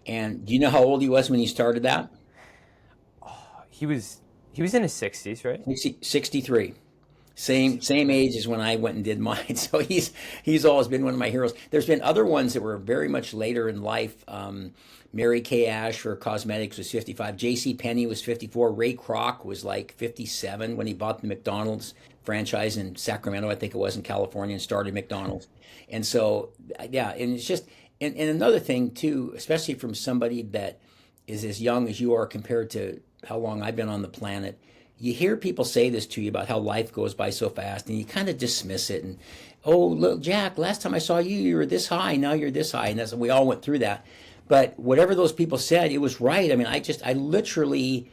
And do you know how old he was when he started that? He was in his 60s, right? 63. Same age as when I went and did mine. So he's always been one of my heroes. There's been other ones that were very much later in life. Mary Kay Ash for cosmetics was 55. J.C. Penney was 54. Ray Kroc was like 57 when he bought the McDonald's franchise in Sacramento, I think it was, in California, and started McDonald's. And so, yeah, and it's just, and another thing too, especially from somebody that is as young as you are compared to how long I've been on the planet, you hear people say this to you about how life goes by so fast, and you kind of dismiss it. And, oh, look, Jack, last time I saw you, you were this high. Now you're this high. And we all went through that. But whatever those people said, it was right. I mean, I literally,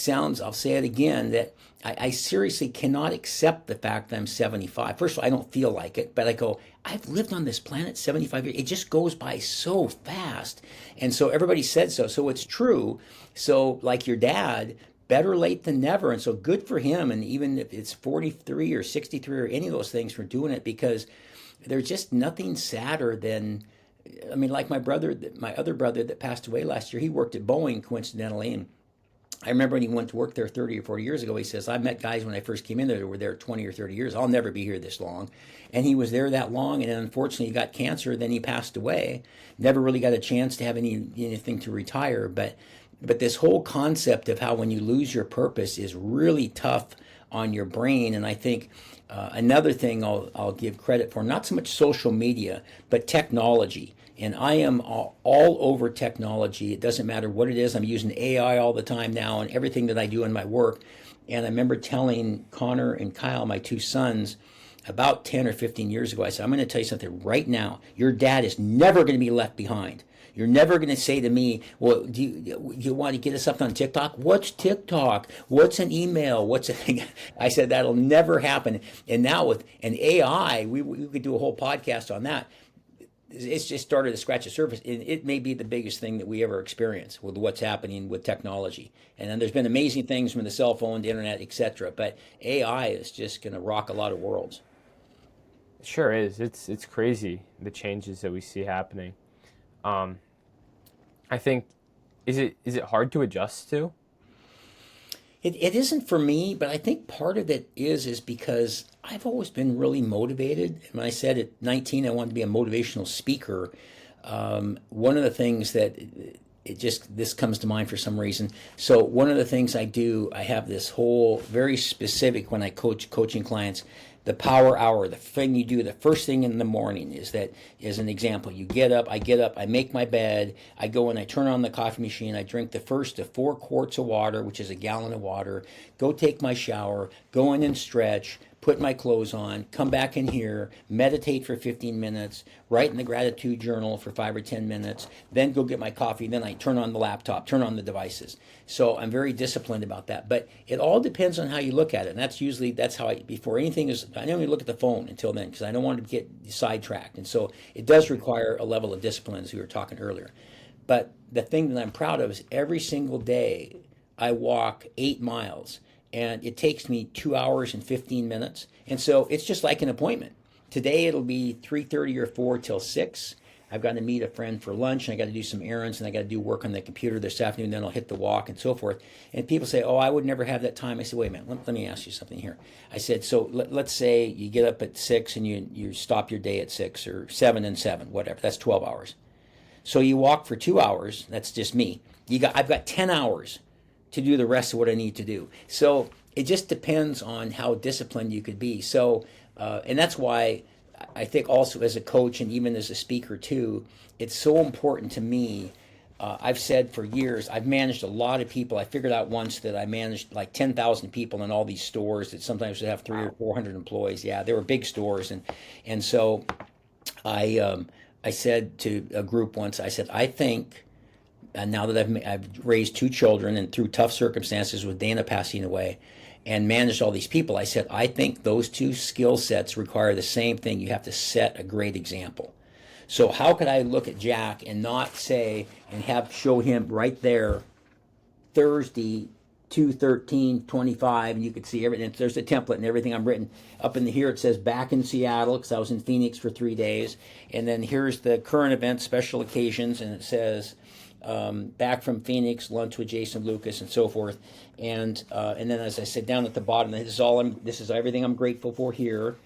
I'll say it again, that I seriously cannot accept the fact that I'm 75. First of all, I don't feel like it, but I go, I've lived on this planet 75 years. It just goes by so fast. And so everybody said so. So it's true. So like your dad, better late than never. And so good for him. And even if it's 43 or 63 or any of those things for doing it, because there's just nothing sadder than, I mean, like my other brother that passed away last year, he worked at Boeing coincidentally. And I remember when he went to work there 30 or 40 years ago, he says, I met guys when I first came in there that were there 20 or 30 years. I'll never be here this long. And he was there that long. And then unfortunately he got cancer. Then he passed away. Never really got a chance to have anything to retire. But this whole concept of how when you lose your purpose is really tough on your brain. And I think another thing I'll give credit for, not so much social media, but technology. And I am all over technology. It doesn't matter what it is. I'm using AI all the time now and everything that I do in my work. And I remember telling Connor and Kyle, my two sons, about 10 or 15 years ago, I said, I'm going to tell you something right now. Your dad is never going to be left behind. You're never going to say to me, well, do you want to get us up on TikTok? What's TikTok? What's an email? What's a I said, that'll never happen. And now with an AI, we could do a whole podcast on that. It's just started to scratch the surface. It may be the biggest thing that we ever experience with what's happening with technology. And then there's been amazing things from the cell phone, the internet, etc. But AI is just going to rock a lot of worlds. It sure is. It's crazy, the changes that we see happening. I think, is it hard to adjust to? It isn't for me, but I think part of it is because I've always been really motivated. When I said at 19 I wanted to be a motivational speaker, one of the things that this comes to mind for some reason. So one of the things I do, I have this whole very specific when I coaching clients. The power hour, the thing you do the first thing in the morning is an example. I get up, I make my bed, I go and I turn on the coffee machine, I drink the first of 4 quarts of water, which is a gallon of water, go take my shower, go in and stretch, put my clothes on, come back in here, meditate for 15 minutes, write in the gratitude journal for 5 or 10 minutes, then go get my coffee, then I turn on the laptop, turn on the devices. So I'm very disciplined about that. But it all depends on how you look at it. And that's how before anything is, I don't even look at the phone until then because I don't want to get sidetracked. And so it does require a level of discipline, as we were talking earlier. But the thing that I'm proud of is every single day I walk 8 miles. And it takes me 2 hours and 15 minutes. And so it's just like an appointment. Today it'll be 3:30 or 4 till 6. I've got to meet a friend for lunch, and I got to do some errands, and I got to do work on the computer this afternoon, then I'll hit the walk and so forth. And people say, oh, I would never have that time. I said, wait a minute, let me ask you something here. I said, so let's say you get up at 6 and you stop your day at 6 or 7 and 7, whatever. That's 12 hours. So you walk for 2 hours. That's just me. I've got 10 hours to do the rest of what I need to do. So it just depends on how disciplined you could be. So, and that's why I think also as a coach and even as a speaker too, it's so important to me. I've said for years, I've managed a lot of people. I figured out once that I managed like 10,000 people in all these stores that sometimes would have 300 or 400 employees. Yeah, they were big stores. And so I said to a group once, I said, I think, and now that I've raised 2 children and through tough circumstances with Dana passing away and managed all these people, I said, I think those 2 skill sets require the same thing. You have to set a great example. So how could I look at Jack and not say and show him right there Thursday 2/13/25, and you could see everything. There's a template and everything I'm written up in here. It says back in Seattle because I was in Phoenix for 3 days, and then here's the current events, special occasions, and it says back from Phoenix, lunch with Jason Lucas and so forth. And then as I said down at the bottom, this is everything I'm grateful for here.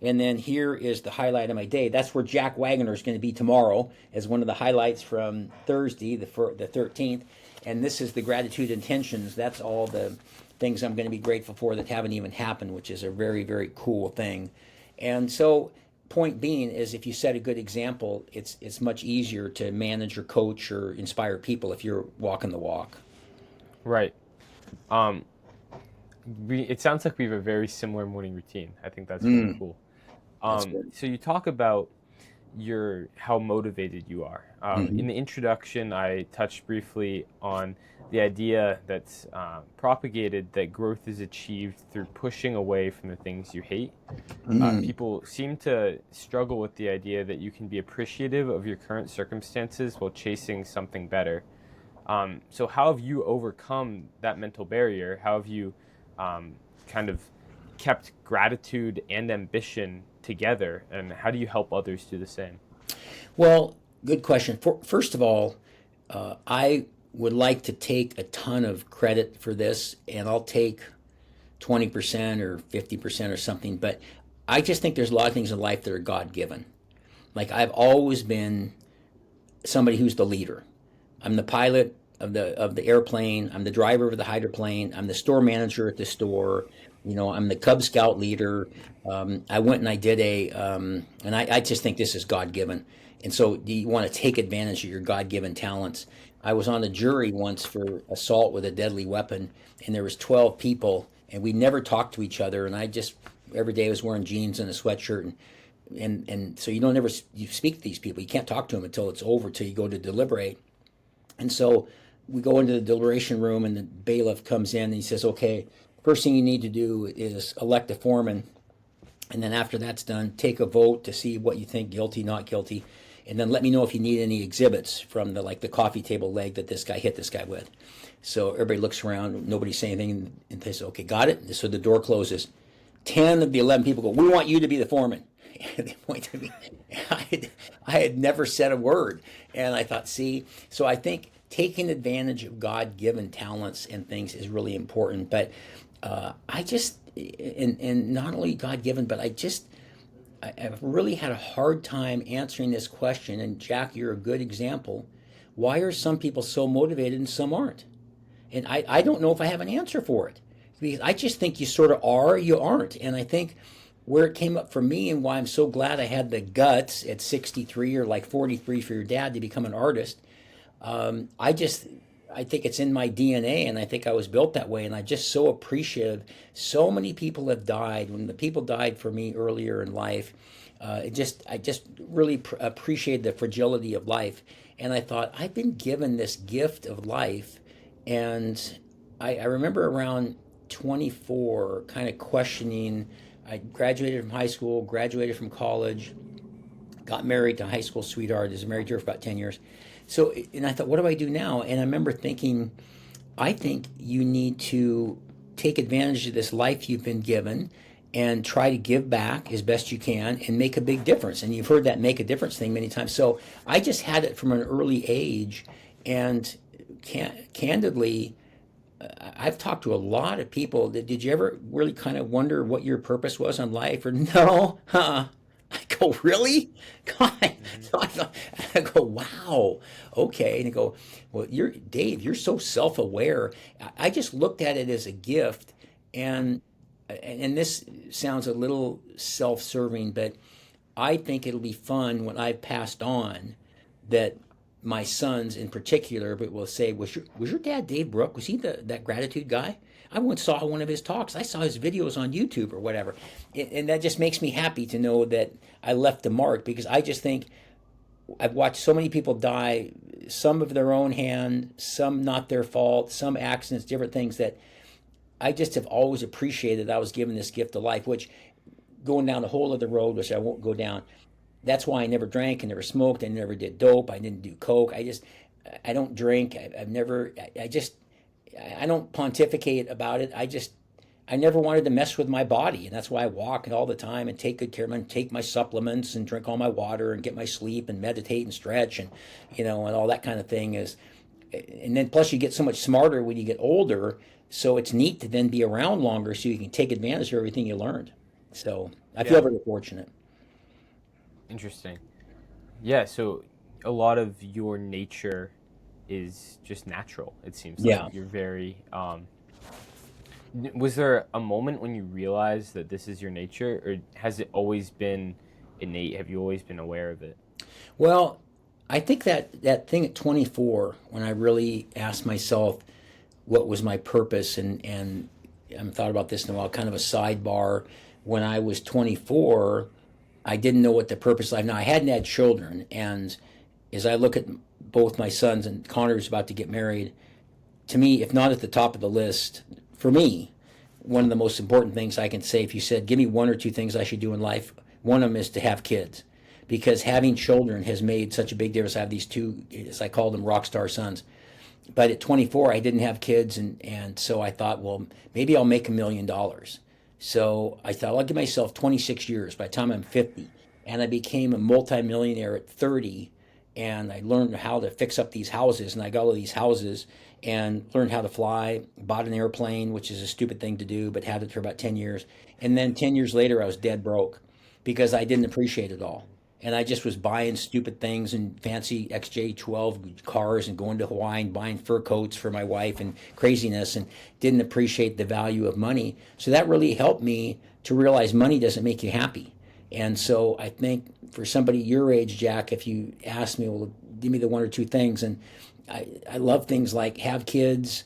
And then here is the highlight of my day. That's where Jack Wagoner is going to be tomorrow as one of the highlights from Thursday, the 13th. And this is the gratitude intentions. That's all the things I'm going to be grateful for that haven't even happened, which is a very, very cool thing. And so, point being is if you set a good example, it's much easier to manage or coach or inspire people if you're walking the walk. Right. Um, it sounds like we have a very similar morning routine. I think that's really cool. That's good. So you talk about how motivated you are. In the introduction, I touched briefly on the idea that's propagated that growth is achieved through pushing away from the things you hate. People seem to struggle with the idea that you can be appreciative of your current circumstances while chasing something better. So how have you overcome that mental barrier? How have you kind of kept gratitude and ambition together, and how do you help others do the same? Well, good question. First of all, I would like to take a ton of credit for this, and I'll take 20% or 50% or something, but I just think there's a lot of things in life that are God given. Like I've always been somebody who's the leader. I'm the pilot of the airplane. I'm the driver of the hydroplane. I'm the store manager at the store. I'm the Cub Scout leader. I went and I did and I just think this is God given. And so, do you want to take advantage of your God given talents? I was on a jury once for assault with a deadly weapon, and there was 12 people, and we never talked to each other. And I just every day I was wearing jeans and a sweatshirt, and so you speak to these people. You can't talk to them until it's over, till you go to deliberate. And so we go into the deliberation room, and the bailiff comes in and he says, "Okay, first thing you need to do is elect a foreman, and then after that's done, take a vote to see what you think, guilty, not guilty, and then let me know if you need any exhibits from the coffee table leg that this guy hit this guy with." So everybody looks around, nobody's saying anything, and they say, "Okay, got it." So the door closes. 10 of the 11 people go, "We want you to be the foreman." And they point to me. I had never said a word, and I thought, see, so I think taking advantage of God-given talents and things is really important. But I just, and not only God-given, but I've really had a hard time answering this question. And Jack, you're a good example. Why are some people so motivated and some aren't? And I don't know if I have an answer for it, because I just think you sort of are, you aren't. And I think where it came up for me and why I'm so glad I had the guts at 63 or like 43 for your dad to become an artist. I think it's in my DNA, and I think I was built that way. And I'm just so appreciative. So many people have died. When the people died for me earlier in life, I just really appreciated the fragility of life. And I thought, I've been given this gift of life. And I remember around 24 kind of questioning. I graduated from high school, graduated from college, got married to a high school sweetheart. I was married to her for about 10 years. So, and I thought, what do I do now? And I remember thinking, I think you need to take advantage of this life you've been given and try to give back as best you can and make a big difference. And you've heard that make a difference thing many times. So I just had it from an early age. And candidly, I've talked to a lot of people. Did you ever really kind of wonder what your purpose was in life? Or no? Huh? I go, really? God. So I go, wow. Okay. And I go, well, Dave, you're so self-aware. I just looked at it as a gift. And this sounds a little self-serving, but I think it'll be fun when I've passed on that my sons in particular, but will say, was your dad Dave Brooke? Was he that gratitude guy? I once saw one of his talks. I saw his videos on YouTube or whatever. And that just makes me happy to know that I left a mark, because I just think I've watched so many people die, some of their own hand, some not their fault, some accidents, different things, that I just have always appreciated I was given this gift of life, which going down the whole other road, which I won't go down. That's why I never drank, I never smoked, I never did dope, I didn't do coke. I don't drink. I don't pontificate about it. I never wanted to mess with my body, and that's why I walk all the time and take good care of it, and take my supplements and drink all my water and get my sleep and meditate and stretch and and all that kind of thing. Is and then plus you get so much smarter when you get older. So it's neat to then be around longer so you can take advantage of everything you learned. So I feel Yeah, very fortunate. interesting. Yeah, so a lot of your nature is just natural, it seems like. Yeah. You're very was there a moment when you realized that this is your nature, or has it always been innate? Have you always been aware of it? Well, I think that thing at 24, when I really asked myself what was my purpose, and I haven't thought about this in a while, kind of a sidebar. When I was 24, I didn't know what the purpose of life. Now I hadn't had children, and as I look at both my sons, and Connor's about to get married, to me, if not at the top of the list, for me, one of the most important things I can say, if you said, give me one or two things I should do in life, one of them is to have kids. Because having children has made such a big difference. I have these two, as I call them, rock star sons. But at 24, I didn't have kids, and so I thought, well, maybe I'll make $1 million. So I thought I'll give myself 26 years by the time I'm 50, and I became a multimillionaire at 30, and I learned how to fix up these houses, and I got all these houses and learned how to fly, bought an airplane, which is a stupid thing to do, but had it for about 10 years. And then 10 years later, I was dead broke because I didn't appreciate it all. And I just was buying stupid things and fancy XJ12 cars and going to Hawaii and buying fur coats for my wife and craziness, and didn't appreciate the value of money. So that really helped me to realize money doesn't make you happy. And so I think for somebody your age, Jack, if you ask me, well, give me the one or two things, and I love things like have kids,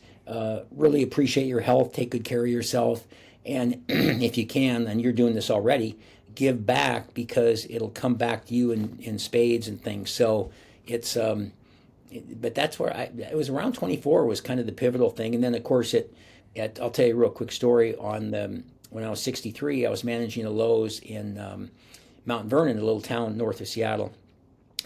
really appreciate your health, take good care of yourself, and if you can, and you're doing this already, give back because it'll come back to you in spades and things. So it's, but that's where it was around 24 was kind of the pivotal thing. And then of course I'll tell you a real quick story on when I was 63, I was managing a Lowe's in Mount Vernon, a little town north of Seattle.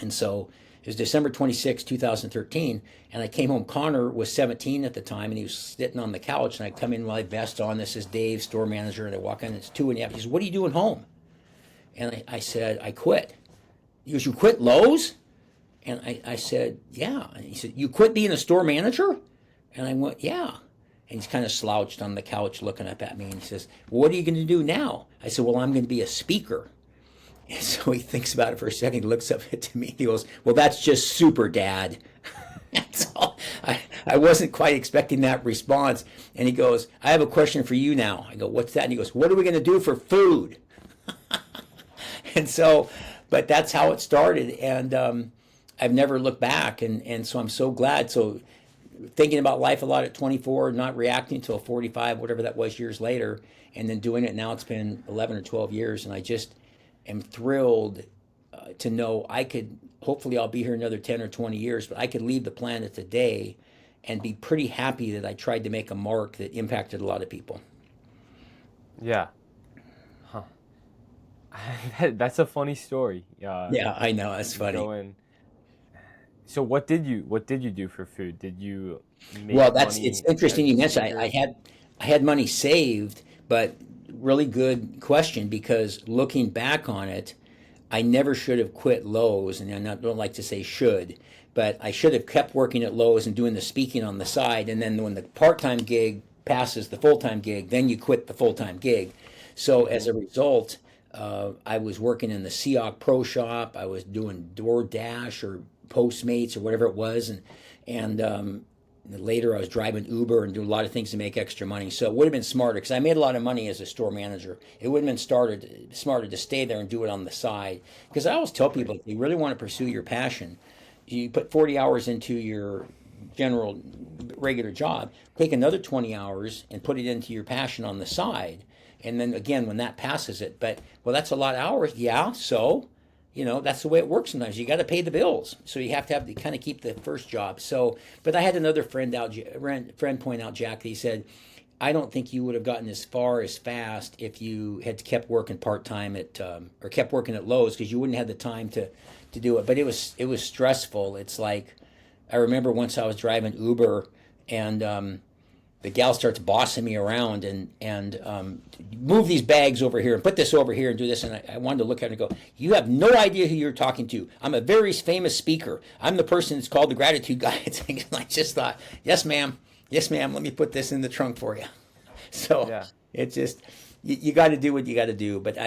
And so it was December 26, 2013, and I came home. Connor was 17 at the time, and he was sitting on the couch, and I come in with my vest on. This is Dave, store manager, and I walk in, it's 2:30. He says, what are you doing home? And I said, I quit. He goes, you quit Lowe's? And I said, yeah. And he said, you quit being a store manager? And I went, yeah. And he's kind of slouched on the couch looking up at me, and he says, well, what are you going to do now? I said, well, I'm going to be a speaker. And so he thinks about it for a second, he looks up to me, he goes, well, that's just super, Dad. That's all. I wasn't quite expecting that response. And he goes, I have a question for you now. I go, what's that? And he goes, what are we going to do for food? And so, but that's how it started. And I've never looked back. And so I'm so glad. So thinking about life a lot at 24, not reacting until 45, whatever that was years later, and then doing it now, it's been 11 or 12 years. And I just am thrilled to know I could, hopefully I'll be here another 10 or 20 years, but I could leave the planet today and be pretty happy that I tried to make a mark that impacted a lot of people. Yeah. Huh. That's a funny story. Yeah, I know. That's funny. Going. So what did you do for food? Did you Well, make it's money interesting as a you mentioned. speaker? I had money saved, but really good question because looking back on it, I never should have quit Lowe's, and don't like to say should, but I should have kept working at Lowe's and doing the speaking on the side, and then when the part-time gig passes the full-time gig, then you quit the full-time gig. So as Mm-hmm. a result, I was working in the Seahawk Pro Shop. I was doing DoorDash or Postmates or whatever it was, and later I was driving Uber and doing a lot of things to make extra money. So it would have been smarter because I made a lot of money as a store manager. It would have been smarter to stay there and do it on the side. Because I always tell people, if you really want to pursue your passion, you put 40 hours into your general regular job, take another 20 hours and put it into your passion on the side. And then again, when that passes it, but well, that's a lot of hours. Yeah, so that's the way it works sometimes. You got to pay the bills, so you have to kind of keep the first job. So, but I had another friend point out, Jack. He said, I don't think you would have gotten as far as fast if you had kept working part time at or kept working at Lowe's because you wouldn't have the time to do it. But it was stressful. It's like I remember once I was driving Uber and the gal starts bossing me around and move these bags over here and put this over here and do this. And I wanted to look at her and go, you have no idea who you're talking to. I'm a very famous speaker. I'm the person that's called the gratitude guy. And I just thought, yes, ma'am. Yes, ma'am. Let me put this in the trunk for you. So Yeah. it's just, you got to do what you got to do. But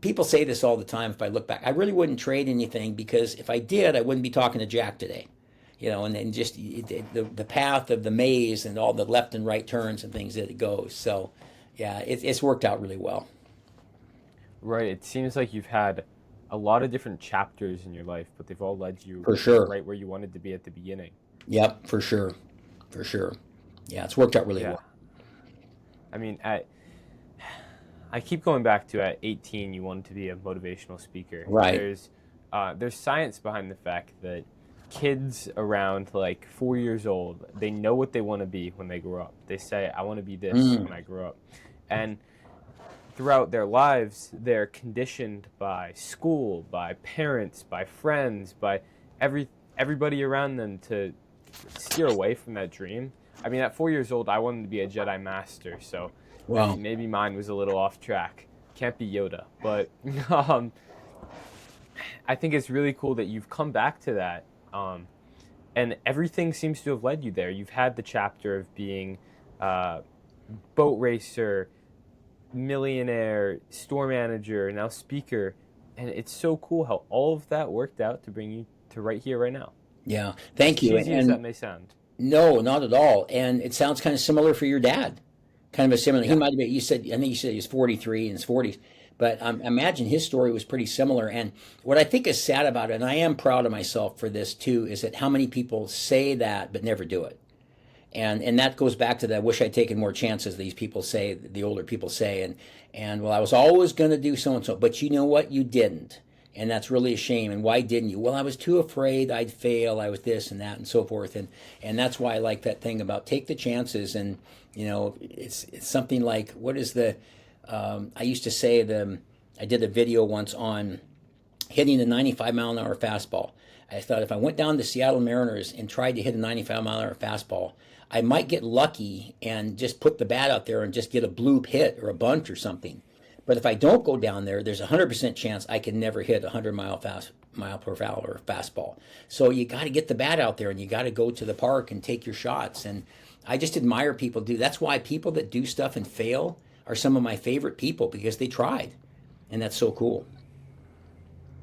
people say this all the time. If I look back, I really wouldn't trade anything, because if I did, I wouldn't be talking to Jack today. And just the path of the maze and all the left and right turns and things that it goes. So, yeah, it's worked out really well. Right. It seems like you've had a lot of different chapters in your life, but they've all led you For sure. right where you wanted to be at the beginning. Yep, for sure. For sure. Yeah, it's worked out really well. I mean, I keep going back to at 18, you wanted to be a motivational speaker. Right. There's science behind the fact that kids around like 4 years old, they know what they want to be when they grow up. They say, I want to be this when I grow up. And throughout their lives, they're conditioned by school, by parents, by friends, by everybody around them to steer away from that dream. I mean, at 4 years old, I wanted to be a Jedi Master, so Wow. maybe mine was a little off track. Can't be Yoda, but I think it's really cool that you've come back to that. And everything seems to have led you there. You've had the chapter of being boat racer, millionaire, store manager, now speaker. And it's so cool how all of that worked out to bring you to right here, right now. Yeah, thank you. As cheesy as that may sound. No, not at all. And it sounds kind of similar for your dad. Kind of a similar. Yeah. He might have been. I think you said he was 43 in his 40s. But I imagine his story was pretty similar. And what I think is sad about it, and I am proud of myself for this too, is that how many people say that but never do it. And that goes back to that, I wish I'd taken more chances, these people say, the older people say, and well, I was always going to do so and so, but you know what? You didn't. And that's really a shame. And why didn't you? Well, I was too afraid I'd fail. I was this and that and so forth. And that's why I like that thing about take the chances. And, it's something like, what is I used to say I did a video once on hitting a 95 mile an hour fastball. I thought if I went down to Seattle Mariners and tried to hit a 95 mile an hour fastball, I might get lucky and just put the bat out there and just get a bloop hit or a bunt or something. But if I don't go down there, there's a 100% chance I can never hit a 100 mile per hour fastball. So you got to get the bat out there and you got to go to the park and take your shots. And I just admire people do. That's why people that do stuff and fail are some of my favorite people, because they tried, and that's so cool.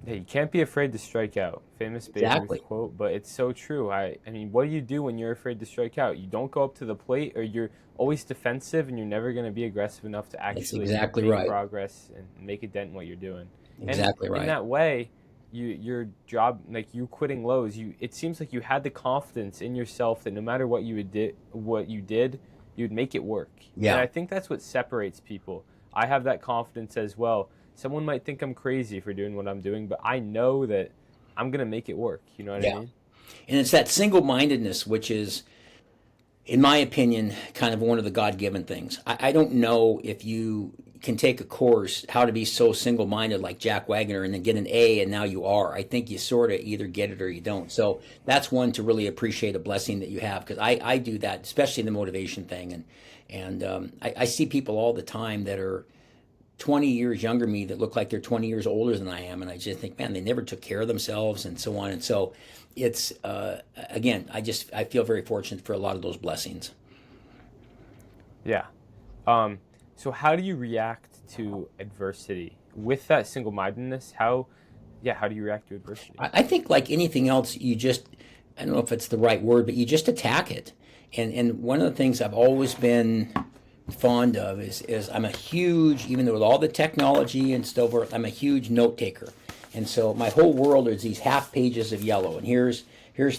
Yeah, you can't be afraid to strike out. Famous Babe Exactly. Ruth quote, but it's so true. I mean, what do you do when you're afraid to strike out? You don't go up to the plate, or you're always defensive, and you're never going to be aggressive enough to actually exactly make right. progress and make a dent in what you're doing. Exactly and right. In that way, your job, like you quitting Lowe's, it seems like you had the confidence in yourself that no matter what you did, you'd make it work. Yeah. And I think that's what separates people. I have that confidence as well. Someone might think I'm crazy for doing what I'm doing, but I know that I'm going to make it work. You know what I mean? And it's that single-mindedness, which is, in my opinion, kind of one of the God-given things. I don't know if you can take a course, how to be so single-minded like Jack Wagoner, and then get an A, and now you are. I think you sort of either get it or you don't. So that's one to really appreciate a blessing that you have, because I do that, especially the motivation thing. And I see people all the time that are 20 years younger than me that look like they're 20 years older than I am. And I just think, man, they never took care of themselves and so on. And so it's, again, I feel very fortunate for a lot of those blessings. Yeah. So how do you react to adversity with that single-mindedness? How do you react to adversity? I think like anything else, I don't know if it's the right word, but you just attack it. And one of the things I've always been fond of is I'm a huge, even though with all the technology and so forth, I'm a huge note taker. And so my whole world is these half pages of yellow. And here's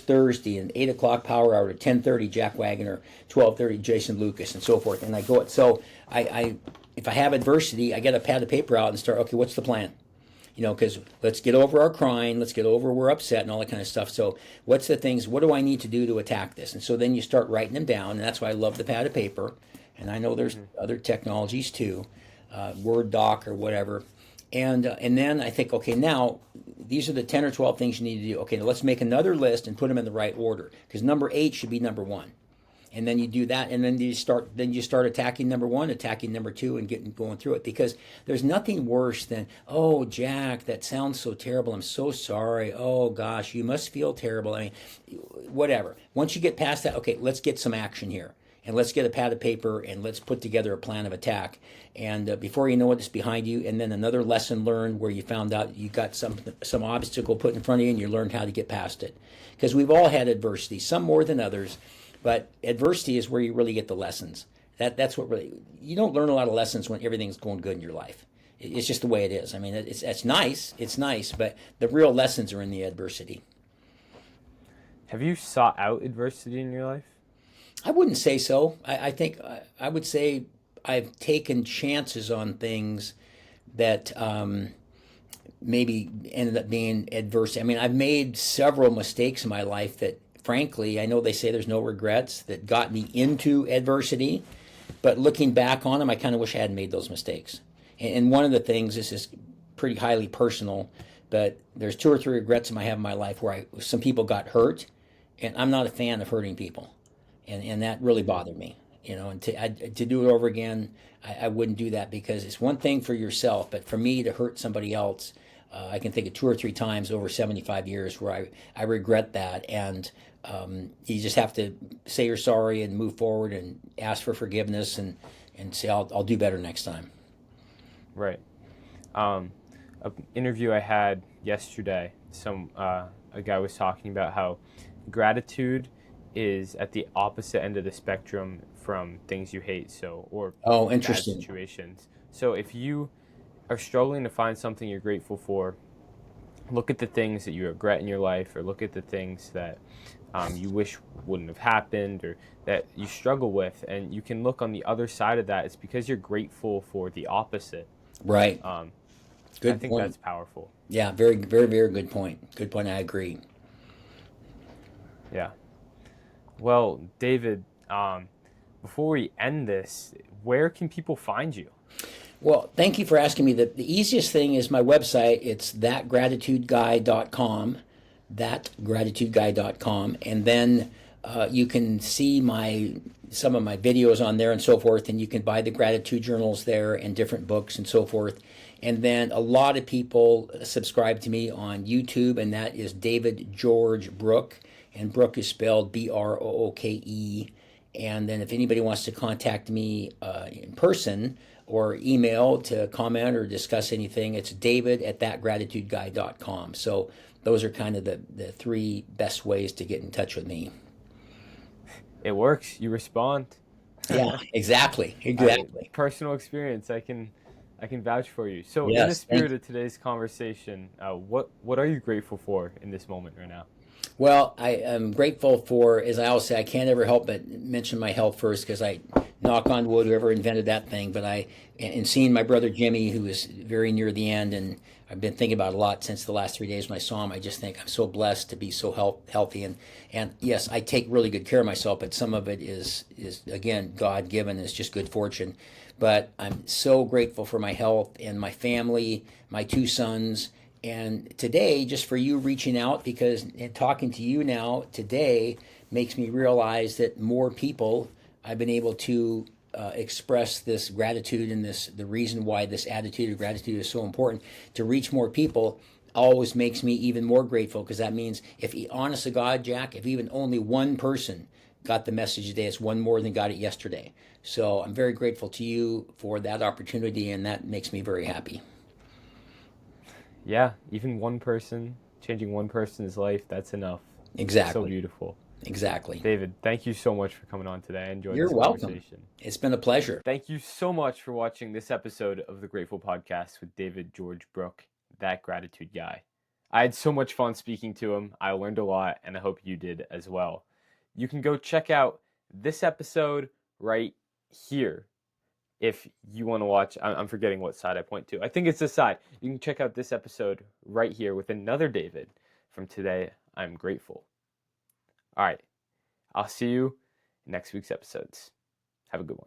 Thursday and 8 o'clock power hour to 10:30 Jack Wagoner, 12:30 Jason Lucas, and so forth. And I go, so I if I have adversity, I get a pad of paper out and start, okay, what's the plan? Because let's get over our crying, let's get over we're upset and all that kind of stuff. So what's the things, what do I need to do to attack this? And so then you start writing them down, and that's why I love the pad of paper. And I know there's other technologies too, Word doc or whatever. And then I think, okay, now these are the 10 or 12 things you need to do. Okay, now let's make another list and put them in the right order, because number 8 should be number 1. And then you do that, and then you start attacking number one, attacking number two, and going through it. Because there's nothing worse than, oh, Jack, that sounds so terrible. I'm so sorry. Oh gosh, you must feel terrible. I mean, whatever. Once you get past that, okay, let's get some action here, and let's get a pad of paper, and let's put together a plan of attack. And before you know it, it's behind you. And then another lesson learned where you found out you got some obstacle put in front of you, and you learned how to get past it. Because we've all had adversity, some more than others, but adversity is where you really get the lessons. That's what really, you don't learn a lot of lessons when everything's going good in your life. It's just the way it is. I mean, it's nice, but the real lessons are in the adversity. Have you sought out adversity in your life? I wouldn't say so. I think I would say I've taken chances on things that maybe ended up being adverse. I mean, I've made several mistakes in my life that, frankly, I know they say there's no regrets, that got me into adversity. But looking back on them, I kind of wish I hadn't made those mistakes. And one of the things, this is pretty highly personal, but there's two or three regrets I have in my life where some people got hurt, and I'm not a fan of hurting people. And that really bothered me. And to do it over again, I wouldn't do that, because it's one thing for yourself, but for me to hurt somebody else, I can think of two or three times over 75 years where I regret that. And you just have to say you're sorry and move forward and ask for forgiveness, and say, I'll do better next time. Right. An interview I had yesterday, a guy was talking about how gratitude is at the opposite end of the spectrum from things you hate, or Oh, bad interesting. situations. So if you are struggling to find something you're grateful for, look at the things that you regret in your life, or look at the things that you wish wouldn't have happened, or that you struggle with, and you can look on the other side of that. It's because you're grateful for the opposite. Right. Um, I Good think that's point. powerful. Yeah, very, very, very good point. Good point. I agree. Yeah. Well, David, before we end this, where can people find you? Well, thank you for asking me. The easiest thing is my website. It's thatgratitudeguy.com, thatgratitudeguy.com. And then you can see some of my videos on there and so forth. And you can buy the gratitude journals there and different books and so forth. And then a lot of people subscribe to me on YouTube, and that is David George Brooke. And Brooke is spelled Brooke. And then if anybody wants to contact me in person or email to comment or discuss anything, it's David at thatgratitudeguy.com. So those are kind of the three best ways to get in touch with me. It works. You respond. Yeah, exactly. I Exactly. personal experience. I can vouch for you. So, in the Yes. Thank spirit of today's conversation, what are you grateful for in this moment right now? Well, I am grateful for, as I always say, I can't ever help but mention my health first, because I knock on wood, whoever invented that thing. But and seeing my brother Jimmy, who is very near the end, and I've been thinking about it a lot since the last 3 days when I saw him. I just think I'm so blessed to be so healthy, and yes, I take really good care of myself, but some of it is again God given. It's just good fortune. But I'm so grateful for my health and my family, my two sons. And today, just for you reaching out, because and talking to you now today makes me realize that more people, I've been able to express this gratitude, and the reason why this attitude of gratitude is so important to reach more people always makes me even more grateful, because that means, if honest to God, Jack, if even only one person got the message today, it's one more than got it yesterday. So I'm very grateful to you for that opportunity, and that makes me very happy. Yeah, even one person, changing one person's life, that's enough. It's so Exactly. beautiful. Exactly. David, thank you so much for coming on today. I enjoyed You're this welcome. conversation. It's been a pleasure. Thank you so much for watching this episode of the Grateful Podcast with David George Brooke, that gratitude guy. I had so much fun speaking to him. I learned a lot, and I hope you did as well. You can go check out this episode right here if you want to watch. I'm forgetting what side I point to. I think it's this side. You can check out this episode right here with another David from Today I'm Grateful. All right, I'll see you in next week's episodes. Have a good one.